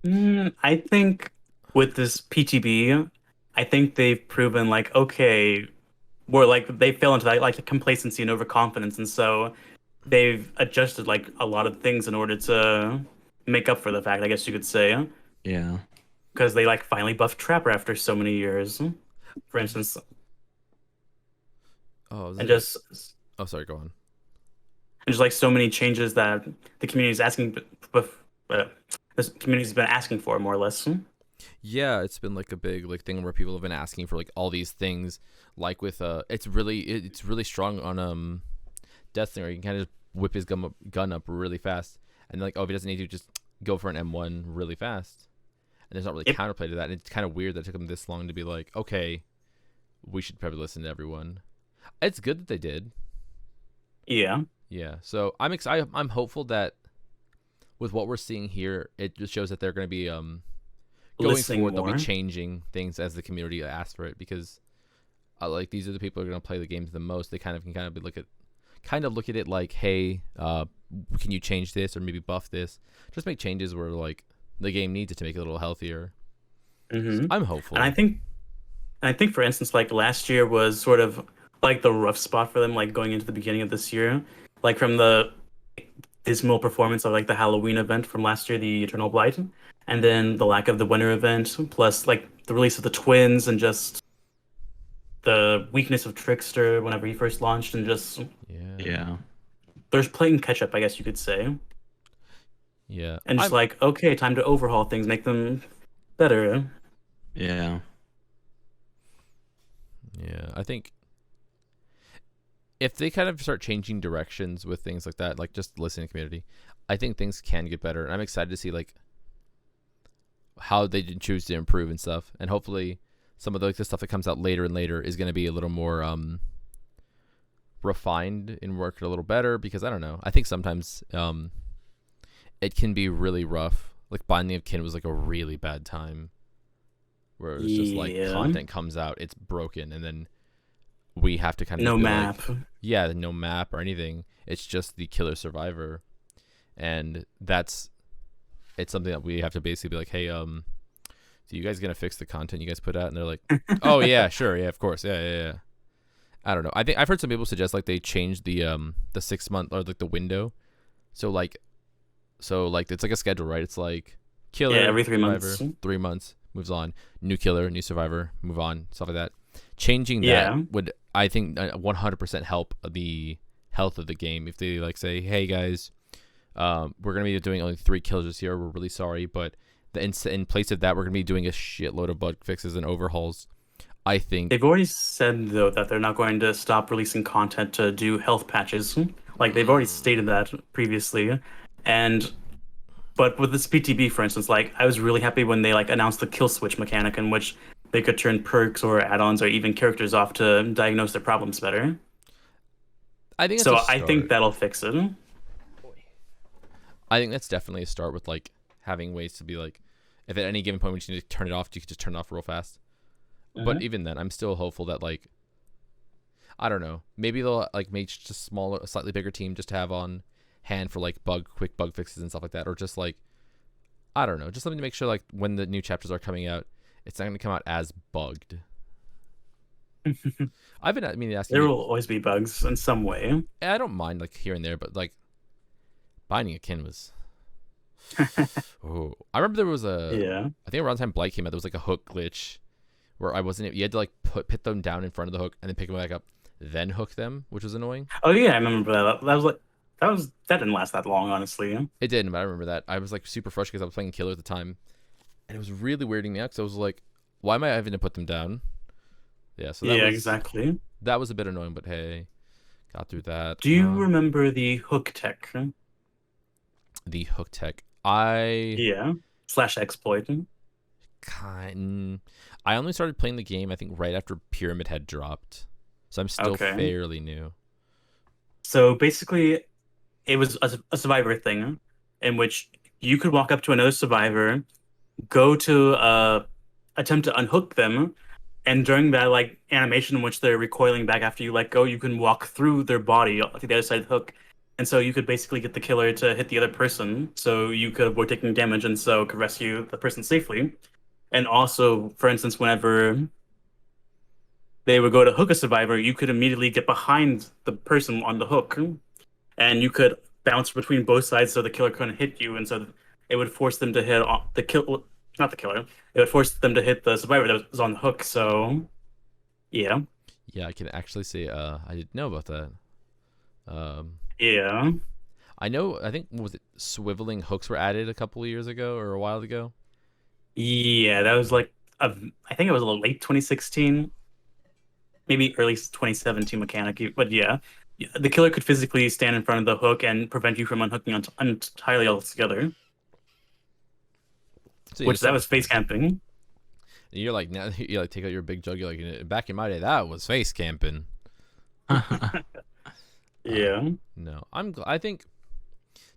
I think with this PTB, I think they've proven like, okay, we're like they fell into that like the complacency and overconfidence, and so they've adjusted like a lot of things in order to make up for the fact, I guess you could say, Yeah. because they like finally buffed Trapper after so many years, for instance, and just oh, sorry, go on. and just like so many changes that the community is asking, this community's been asking for more or less. Yeah, it's been like a big like thing where people have been asking for like all these things, like with it's really strong on Death Singer. You can kind of whip his gun up really fast, and like, oh, if he doesn't need to, just go for an M1 really fast. And there's not really counterplay to that. And it's kind of weird that it took them this long to be like, okay, we should probably listen to everyone. It's good that they did. Yeah. Yeah. So I'm excited. I'm hopeful that with what we're seeing here, it just shows that they're going to be going Listening forward. They'll more. be changing things as the community asks for it, because like these are the people who are going to play the games the most. They kind of can look at it like, hey, can you change this or maybe buff this? Just make changes where like the game needs it to make it a little healthier. Mm-hmm. So I'm hopeful. And I think, for instance, like last year was sort of like the rough spot for them, like going into the beginning of this year, like from the dismal performance of like the Halloween event from last year, the Eternal Blight, and then the lack of the winter event, plus like the release of the twins, and just the weakness of Trickster whenever he first launched, and just Yeah. Yeah. there's playing catch up, I guess you could say, Yeah. and just I'm like, okay, time to overhaul things, make them better. Yeah. yeah, I think if they kind of start changing directions with things like that, like just listening to community, I think things can get better. And I'm excited to see like how they did choose to improve and stuff. And hopefully some of the stuff that comes out later and later is going to be a little more refined and work a little better, because I don't know. I think sometimes it can be really rough. Like Binding of Kin was like a really bad time where it's just like Yeah. content comes out, it's broken, and then we have to kind of No be map. like, yeah, no map or anything. It's just the killer survivor, and it's something that we have to basically be like, hey, so you guys gonna fix the content you guys put out? And they're like, oh yeah, sure, yeah, of course, yeah. I don't know. I think I've heard some people suggest like they change the 6 month or like the window, so like it's like a schedule, right? It's like killer, Yeah, every 3 survivor, months. 3 months moves on, new killer, new survivor, move on, stuff like that. Changing that Yeah. would, I think, 100% help the health of the game. If they like say, hey guys, we're gonna be doing only 3 killers this year, we're really sorry, but in place of that, we're gonna be doing a shitload of bug fixes and overhauls. I think They've already said though that they're not going to stop releasing content to do health patches. Like they've already stated that previously. And but with this PTB, for instance, like I was really happy when they like announced the kill switch mechanic in which they could turn perks or add-ons or even characters off to diagnose their problems better. I think that's So a I think start. that'll fix it. I think that's definitely a start with like having ways to be like, if at any given point when you need to turn it off, you could just turn it off real fast. But even then, I'm still hopeful that like, I don't know, maybe they'll like make just a smaller, a slightly bigger team just to have on hand for like quick bug fixes and stuff like that, or just like, I don't know, just something to make sure like when the new chapters are coming out, it's not going to come out as bugged. I've been meaning to ask There you, will always be bugs in some way. I don't mind like here and there, but like Binding of Kin was. Oh, I remember there was Yeah. I think around the time Blight came out, there was like a hook glitch where I wasn't. You had to like put them down in front of the hook and then pick them back up, then hook them, which was annoying. Oh yeah, I remember that. That didn't last that long, honestly. It didn't, but I remember that. I was like super frustrated because I was playing Killer at the time, and it was really weirding me out because I was like, why am I having to put them down? Yeah, so that Yeah, was exactly. that was a bit annoying, but hey, got through that. Do you remember the hook tech? The hook tech? I Yeah. Slash exploit. I only started playing the game I think right after Pyramid had dropped, so I'm still Okay. fairly new. So basically, it was a survivor thing in which you could walk up to another survivor, go to attempt to unhook them, and during that like animation in which they're recoiling back after you let go, you can walk through their body to the other side of the hook. And so you could basically get the killer to hit the other person, so you could avoid taking damage, and so could rescue the person safely. And also, for instance, whenever they would go to hook a survivor, you could immediately get behind the person on the hook, and you could bounce between both sides so the killer couldn't hit you, and so it would force them to hit the kill, not the killer. It would force them to hit the survivor that was on the hook. So, yeah, Yeah, I can actually say I didn't know about that. yeah, I know. I think was it swiveling hooks were added a couple of years ago or a while ago. yeah. That was like I think it was a late 2016, maybe early 2017 mechanic. But yeah, the killer could physically stand in front of the hook and prevent you from unhooking entirely altogether. So Which that was face camping. You're like now you like take out your big jug. You're like back in my day that was face camping. Yeah. No, I think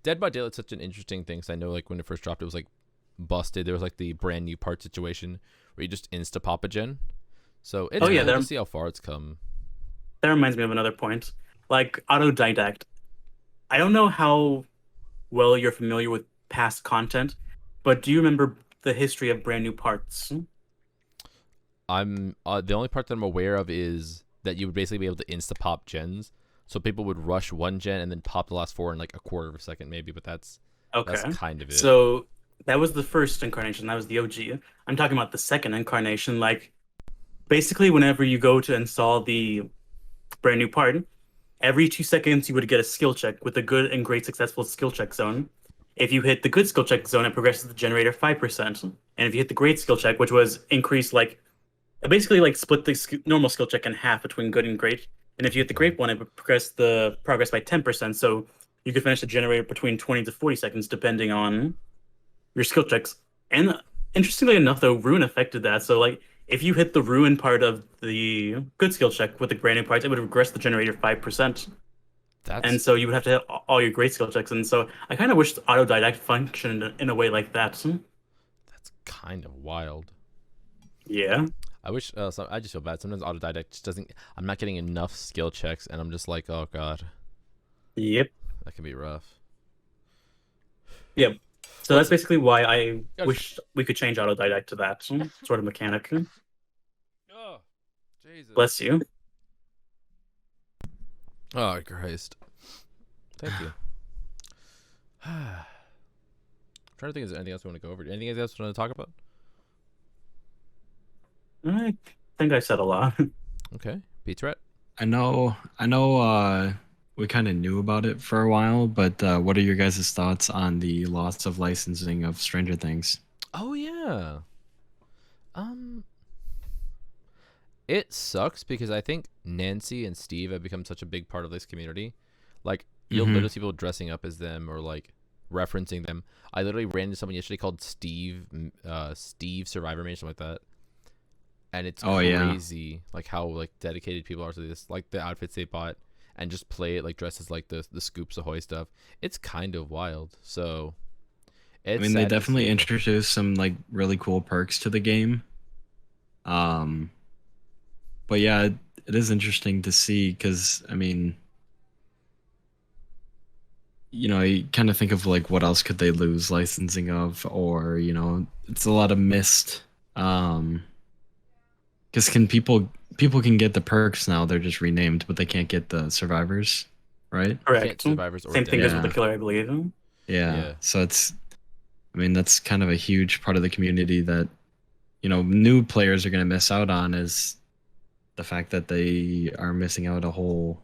Dead by Daylight's such an interesting thing. Cause I know like when it first dropped, it was like busted. There was like the brand new part situation where you just insta pop a gen. So it's cool to see how far it's come. That reminds me of another point. Like autodidact. I don't know how well you're familiar with past content, but do you remember the history of brand new parts? I'm the only part that I'm aware of is that you would basically be able to insta pop gens. So people would rush one gen and then pop the last 4 in like a quarter of a second, maybe. But that's kind of it. So that was the first incarnation. That was the OG. I'm talking about the second incarnation. Like basically, whenever you go to install the brand new part, every 2 seconds you would get a skill check with a good and great successful skill check zone. If you hit the good skill check zone, it progresses the generator 5%. And if you hit the great skill check, which was increased like basically like split the normal skill check in half between good and great. And if you hit the great one, it would progress the progress by 10%. So you could finish the generator between 20 to 40 seconds, depending on your skill checks. And interestingly enough, though, Ruin affected that. So like if you hit the Ruin part of the good skill check with the brand new parts, it would regress the generator 5%. And That's so you would have to hit all your great skill checks. And so I kind of wish autodidact functioned in a way like that. that's kind of wild. Yeah. I wish. So I just feel bad. Sometimes autodidact just doesn't. I'm not getting enough skill checks, and I'm just like, oh god, Yep. that can be rough. Yep. So that's basically why I Gosh. wish we could change autodidact to that sort of mechanic. Oh, Jesus. Bless you. Oh Christ. Thank you. Trying to think, is there anything else we want to go over? Anything else we want to talk about? I think I said a lot. Okay, PizzaRat. I know. We kind of knew about it for a while, but what are your guys' thoughts on the loss of licensing of Stranger Things? Oh yeah. It sucks because I think Nancy and Steve have become such a big part of this community. Like you'll literally see people dressing up as them or like referencing them. I literally ran into someone yesterday called Steve, Steve Survivor Mage, something like that. And it's crazy, like how like dedicated people are to this, like the outfits they bought, and just play it like dressed as like the Scoops Ahoy stuff. It's kind of wild. So, I mean, they definitely introduced some like really cool perks to the game. But yeah, it is interesting to see because I mean, you know, you kind of think of like what else could they lose licensing of, or you know, it's a lot of missed. Because people can get the perks now? They're just renamed, but they can't get the survivors, right? Correct. Survivors or Same thing dead. as with the killer, I believe. Yeah. So it's, I mean, that's kind of a huge part of the community that, you know, new players are going to miss out on is the fact that they are missing out a whole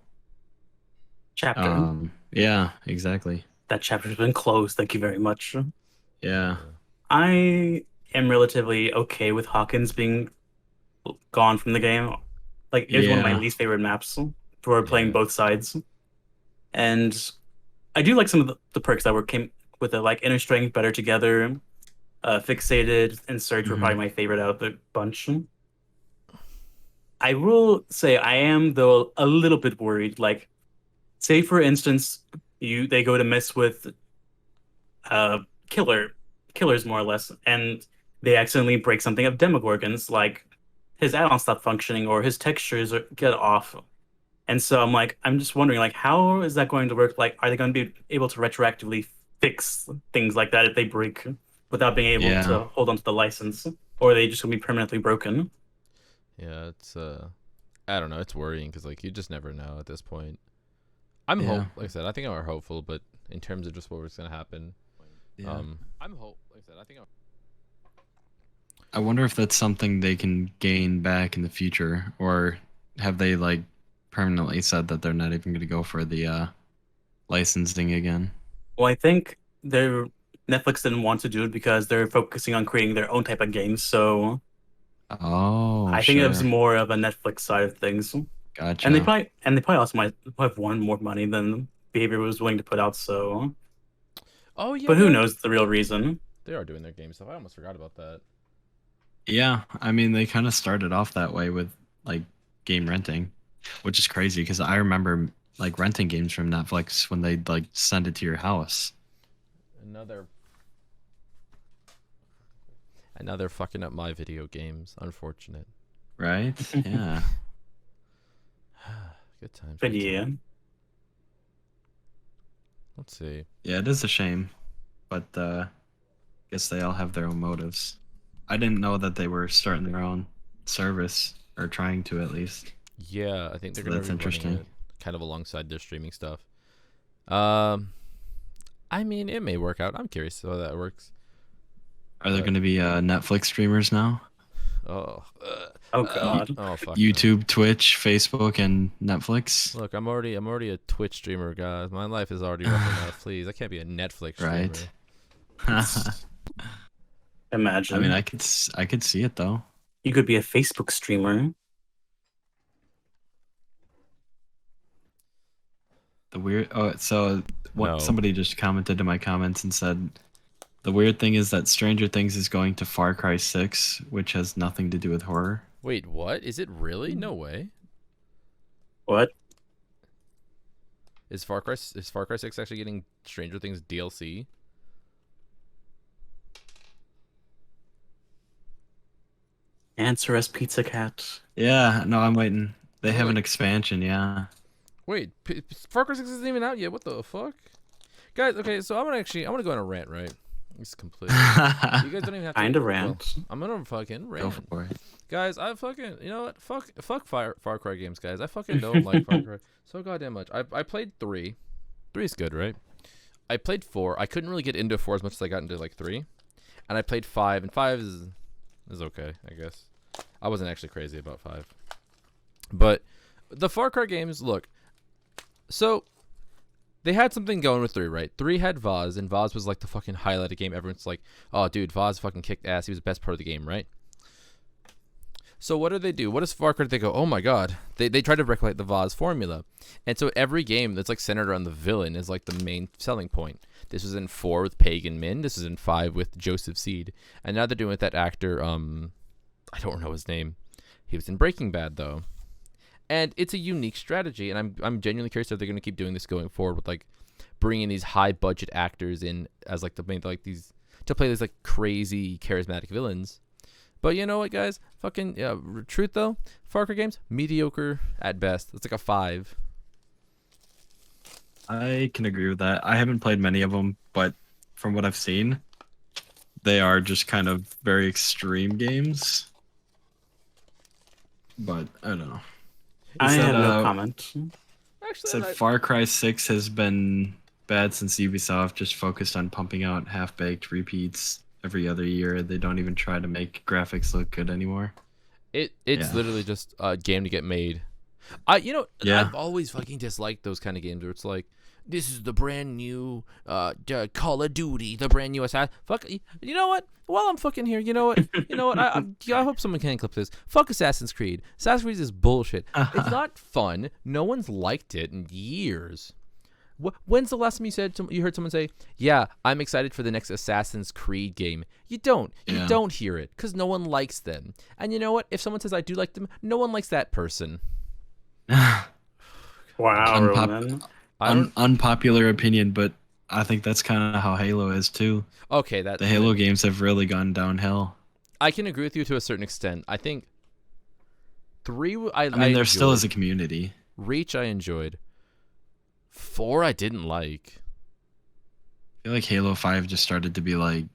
Chapter. Yeah, exactly. That chapter's been closed. Thank you very much. Yeah. I am relatively okay with Hawkins being gone from the game. Like it was one of my least favorite maps for playing both sides. And I do like some of the perks that came with it, like Inner Strength, Better Together, Fixated, and Surge were probably my favorite out of the bunch. I will say I am though a little bit worried. Like, say for instance, they go to mess with killers more or less, and they accidentally break something of Demogorgons, like his add-on stop functioning or his textures get off. And so I'm just wondering, like, how is that going to work? Like, are they going to be able to retroactively fix things like that if they break without being able to hold onto the license, or are they just going to be permanently broken? Yeah, it's I don't know. It's worrying because like you just never know at this point. Like I said, I think I'm hopeful, but in terms of just what's gonna happen, I'm like I said, I think I wonder if that's something they can gain back in the future, or have they like permanently said that they're not even going to go for the licensing again? Well, I think Netflix didn't want to do it because they're focusing on creating their own type of games. So I think it was more of a Netflix side of things. Gotcha. And they probably also might have won more money than Behavior was willing to put out. So, oh yeah, but who knows the real reason? They are doing their game stuff. I almost forgot about that. Yeah, I mean they kind of started off that way with like game renting, which is crazy because I remember like renting games from Netflix when they'd like send it to your house. And now they're fucking up my video games. Unfortunate. Right? Yeah. Good times. But yeah. Let's see. Yeah, it is a shame, but guess they all have their own motives. I didn't know that they were starting their own service, or trying to at least. Yeah, I think they're So gonna that's be interesting. running it kind of alongside their streaming stuff. I mean, it may work out. I'm curious how that works. Are there going to be Netflix streamers now? Oh. Oh God. Oh fuck. YouTube, Twitch, Facebook, and Netflix. Look, I'm already a Twitch streamer, guys. My life is already rough enough. Please, I can't be a Netflix streamer. Right. Imagine. I mean, I could see it though. You could be a Facebook streamer. The weird. Oh, so what? No. Somebody just commented in my comments and said the weird thing is that Stranger Things is going to Far Cry 6, which has nothing to do with horror. Wait, what? Is it really? No way. What? Is Far Cry 6 actually getting Stranger Things DLC? Answer us, Pizza Cat. Yeah, no, I'm waiting. They have an Really? expansion, yeah. Wait, Far Cry 6 isn't even out yet. What the fuck? Guys, okay, so I'm gonna go on a rant, right? It's completely. You guys don't even have to. Kinda well, rant. I'm gonna fucking rant. Go for it. Guys, I fucking, you know what? Fuck Far Cry games, guys. I fucking don't like Far Cry so goddamn much. I played 3. 3 is good, right? I played 4. I couldn't really get into 4 as much as I got into like 3. And I played 5, and 5 is okay, I guess. I wasn't actually crazy about 5. But the Far Cry games, look. So they had something going with 3, right? 3 had Vaz, and Vaz was like the fucking highlight of the game. Everyone's like, "Oh, dude, Vaz fucking kicked ass. He was the best part of the game, right?" So what do they do? What does Far Cry? They go, oh my god. They try to replicate the Vaz formula, and so every game that's like centered around the villain is like the main selling point. This was in 4 with Pagan Min. This is in 5 with Joseph Seed, and now they're doing with that actor. I don't know his name. He was in Breaking Bad though, and it's a unique strategy. And I'm genuinely curious if they're gonna keep doing this going forward with like bringing these high budget actors in as like the main like these to play these like crazy charismatic villains. But you know what, guys? Fucking truth though, Far Cry games mediocre at best. It's like a 5. I can agree with that. I haven't played many of them, but from what I've seen, they are just kind of very extreme games. But I don't know. I said, have no comment. Actually, Said Far Cry 6 has been bad since Ubisoft just focused on pumping out half-baked repeats every other year. They don't even try to make graphics look good anymore. it's Yeah. literally just a game to get made. Yeah. I've always fucking disliked those kind of games where it's like, this is the brand new Call of Duty, the brand new Assassin. Fuck, you know what? While I'm fucking here, you know what? I hope someone can clip this. Fuck Assassin's Creed. Assassin's Creed is bullshit. It's not fun. No one's liked it in years. When's the last time you heard someone say, "Yeah, I'm excited for the next Assassin's Creed game"? You don't. You Yeah. don't hear it because no one likes them. And you know what? If someone says I do like them, no one likes that person. Wow, Unpop- Roman. Unpopular opinion, but I think that's kind of how Halo is too. Okay, The Halo games have really gone downhill. I can agree with you to a certain extent. I think 3. I mean, there still enjoyed. is a community. Reach. I enjoyed. 4. I didn't like. I feel like Halo 5 just started to be like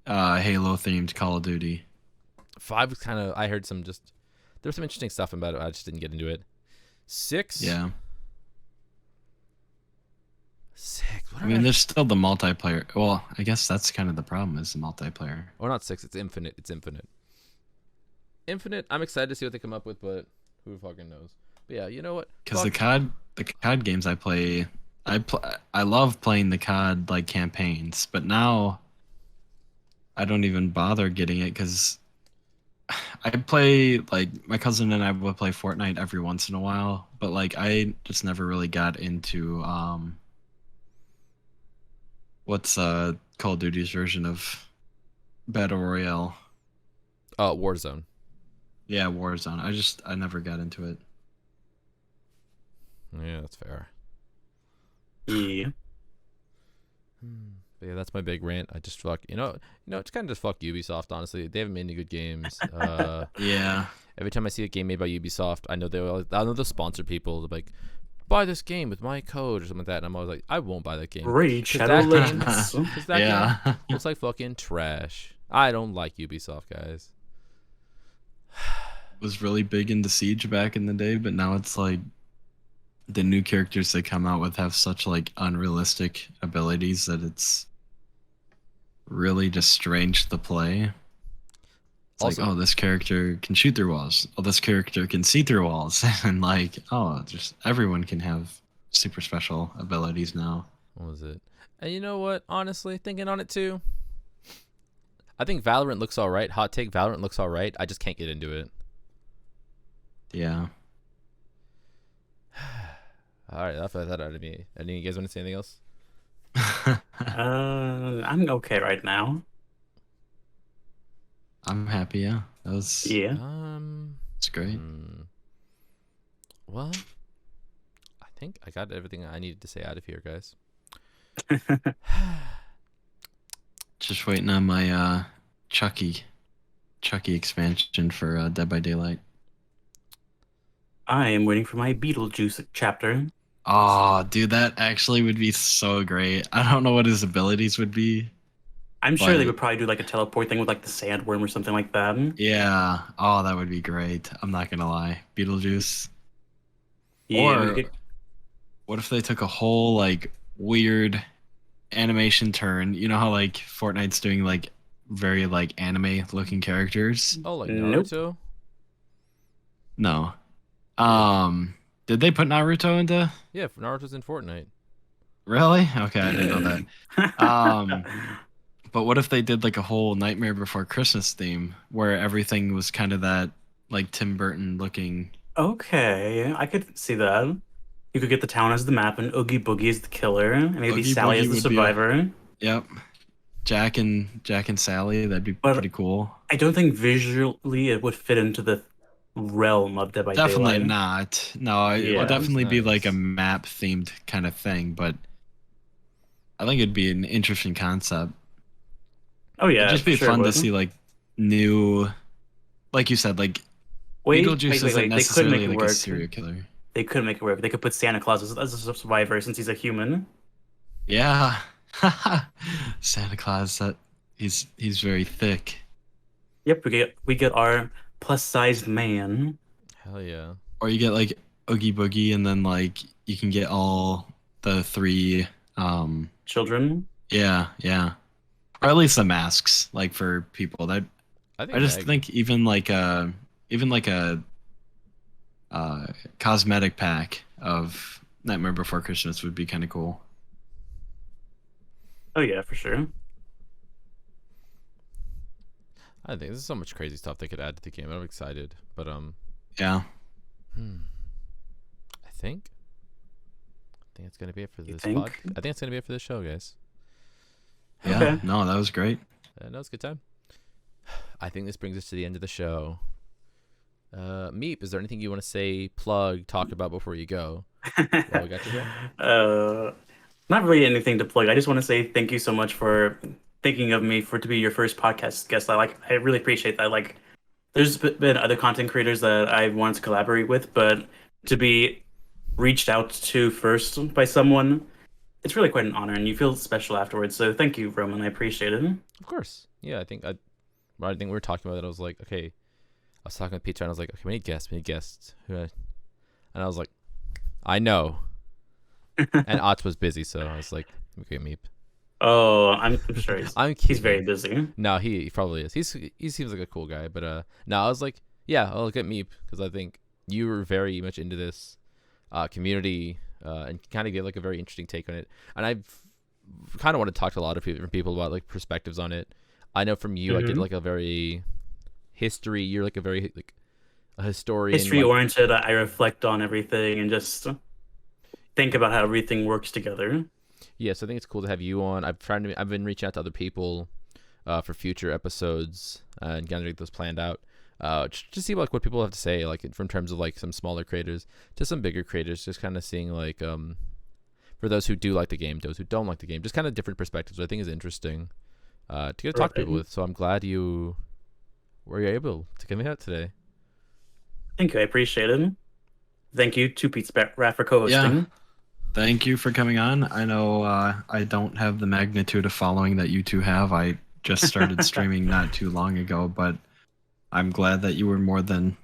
Halo themed Call of Duty. 5 was kind of. I heard there was some interesting stuff about it. I just didn't get into it. 6. Yeah. 6. What I mean, there's still the multiplayer. Well, I guess that's kind of the problem is the multiplayer. Or not 6. It's Infinite. Infinite. I'm excited to see what they come up with, but who fucking knows? But yeah, you know what? Because the COD games I play, I love playing the COD like campaigns, but now I don't even bother getting it because I play like my cousin and I will play Fortnite every once in a while, but like I just never really got into what's Call of Duty's version of Battle Royale? Warzone. Yeah, Warzone. I never got into it. Yeah, that's fair. Yeah. But yeah, that's my big rant. I just it's kind of just fuck Ubisoft. Honestly, they haven't made any good games. Yeah. Every time I see a game made by Ubisoft, I know they'll sponsor people. They're like, buy this game with my code or something like that, and I'm always like, I won't buy that game. Reach 'Cause Shadow that game- Legends. 'cause that Yeah. game looks like fucking trash. I don't like Ubisoft, guys. Was really big into Siege back in the day, but now it's like the new characters they come out with have such like unrealistic abilities that it's really just strange to play. It's like, Also, oh, this character can shoot through walls. Oh, this character can see through walls. And like, oh, just everyone can have super special abilities now. what was it? And you know what? Honestly, thinking on it too, I think Valorant looks all right. Hot take: Valorant looks all right. I just can't get into it. Yeah. All right, enough of that out of me. Any of you guys want to say anything else? I'm okay right now. I'm happy. Yeah, that was Yeah. it's great. Well, I think I got everything I needed to say out of here, guys. Just waiting on my Chucky expansion for Dead by Daylight. I am waiting for my Beetlejuice chapter. Oh, dude, that actually would be so great. I don't know what his abilities would be. I'm sure they But- would probably do like a teleport thing with like the sandworm or something like that. Yeah. Oh, that would be great. I'm not gonna lie. Beetlejuice. Yeah, Or we could- what if they took a whole like weird animation turn? You know how like Fortnite's doing like very like anime looking characters? Oh, like Nope. Naruto? No. Did they put Naruto into? Yeah, Naruto's in Fortnite. Really? Okay, I didn't know that. But what if they did like a whole Nightmare Before Christmas theme where everything was kind of that like Tim Burton looking? Okay, I could see that. You could get the town as the map and Oogie Boogie as the killer, and maybe Oogie Sally Boogie as the would be survivor. Yep. Jack and Sally, that'd be But- pretty cool. I don't think visually it would fit into the realm of Dead by Definitely Daylight. not. No, it Yeah. would definitely be like a Nice. map themed kind of thing, but I think it'd be an interesting concept. Oh yeah, It'd just be for sure fun it to would. see like new, like you said, like Beetlejuice isn't They could necessarily make it like work. a serial killer. They could make it work. They could put Santa Claus as a survivor since he's a human. Yeah. Santa Claus, that he's very thick. Yep, we get our plus sized man. Hell yeah. Or you get like Oogie Boogie and then like you can get all the three Children. yeah. Or at least the masks, like for people. That I think I just Mag- think even like a cosmetic pack of Nightmare Before Christmas would be kind of cool. Oh yeah, for sure. I think there's so much crazy stuff they could add to the game. I'm excited, but Yeah. I think it's gonna be it for You this think? pod. I think it's gonna be it for this show, guys. Yeah. Okay. No, that was great. No, it's a good time. I think this brings us to the end of the show. Meep, is there anything you want to say, plug, talk about before you go? Well, we got you here. Not really anything to plug. I just want to say thank you so much for thinking of me to be your first podcast guest. I really appreciate that. Like, there's been other content creators that I wanted to collaborate with, but to be reached out to first by someone, it's really quite an honor, and you feel special afterwards. So thank you, Roman. I appreciate it. Of course. Yeah, I think we were talking about it. I was like, okay. I was talking with Peter, and I was like, okay, we need guests. And I was like, I know. And Otz was busy, so I was like, okay, Meep. Oh, I'm sure I'm he's kidding. very busy. No, he probably is. He seems like a cool guy, but no, I was like, yeah, I'll look at Meep because I think you were very much into this community and kind of get like a very interesting take on it. And I've kind of want to talk to a lot of different people about like perspectives on it. I know from you, I get Mhm. like a very history. You're like a very like a historian. History like- oriented. I reflect on everything and just think about how everything works together. Yeah, so I think it's cool to have you on. I've been reaching out to other people for future episodes and kind of get those planned out. Just to see like what people have to say, like from terms of like some smaller creators to some bigger creators, just kind of seeing like for those who do like the game, those who don't like the game, just kind of different perspectives. Which I think is interesting to get to talk to people Right. with. So I'm glad you were able to come out today. Thank you. I appreciate it. Thank you to Pizza Rat for co-hosting. Yeah. Thank you for coming on. I know I don't have the magnitude of following that you two have. I just started streaming not too long ago, but I'm glad that you were more than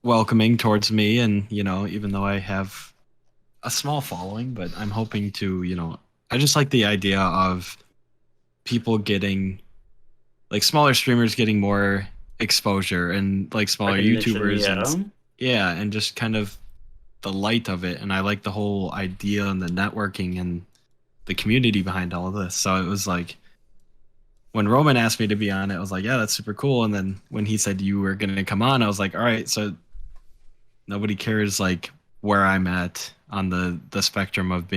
welcoming towards me. And, you know, even though I have a small following, but I'm hoping to, you know, I just like the idea of people getting like smaller streamers getting more exposure and like smaller Recognition, YouTubers yeah. and yeah, and just kind of the light of it. And I like the whole idea and the networking and the community behind all of this. So it was like when Roman asked me to be on it, I was like, yeah, that's super cool. And then when he said you were going to come on, I was like, all right, so nobody cares like where I'm at on the spectrum of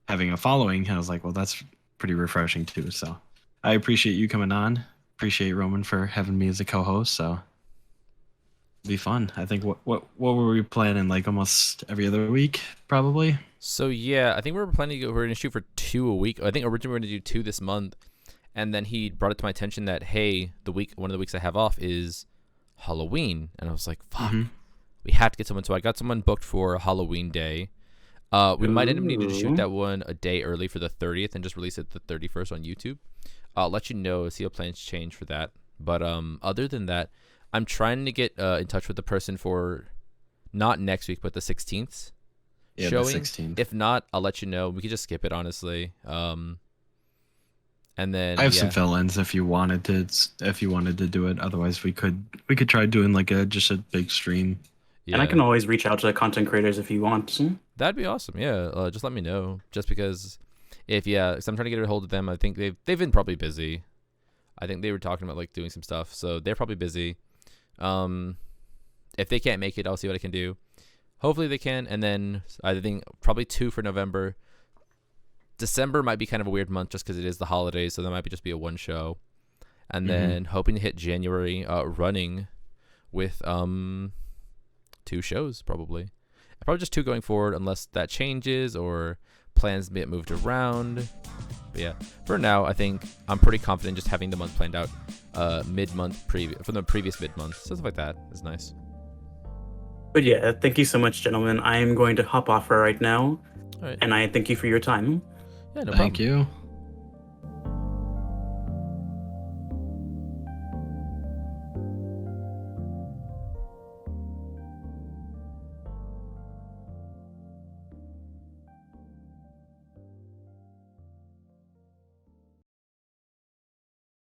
having a following. And I was like, well, that's pretty refreshing too. So I appreciate you coming on. Appreciate Roman for having me as a co-host. So it'll be fun. I think what were we planning? Like almost every other week, probably. So yeah, I think we were planning to go. We're gonna shoot for 2 a week. I think originally we were gonna do 2 this month, and then he brought it to my attention that hey, one of the weeks I have off is Halloween, and I was like, fuck, we have to get someone. So I got someone booked for Halloween day. We might end up needing to shoot that one a day early for the 30th and just release it the 31st on YouTube. I'll let you know, see how plans change for that. But other than that, I'm trying to get in touch with the person for not next week, but the 16th showing. The 16th. If not, I'll let you know. We could just skip it, honestly. And then I have some fill-ins if you wanted to do it. Otherwise, we could try doing like just a big stream. Yeah. And I can always reach out to content creators if you want. That'd be awesome. Yeah, just let me know. Just because, so I'm trying to get a hold of them. I think they've been probably busy. I think they were talking about like doing some stuff, so they're probably busy. If they can't make it, I'll see what I can do. Hopefully they can. And then I think probably 2 for November. December might be kind of a weird month just because it is the holidays, so that might just be a one show. And then hoping to hit January running with 2 shows probably just 2 going forward unless that changes or plans get moved around. But yeah, for now I think I'm pretty confident just having the month planned out mid-month from the previous mid-month. Stuff like that is nice. But yeah, thank you so much, gentlemen. I am going to hop off for right now. All right. And I thank you for your time. Yeah, no Thank problem. you.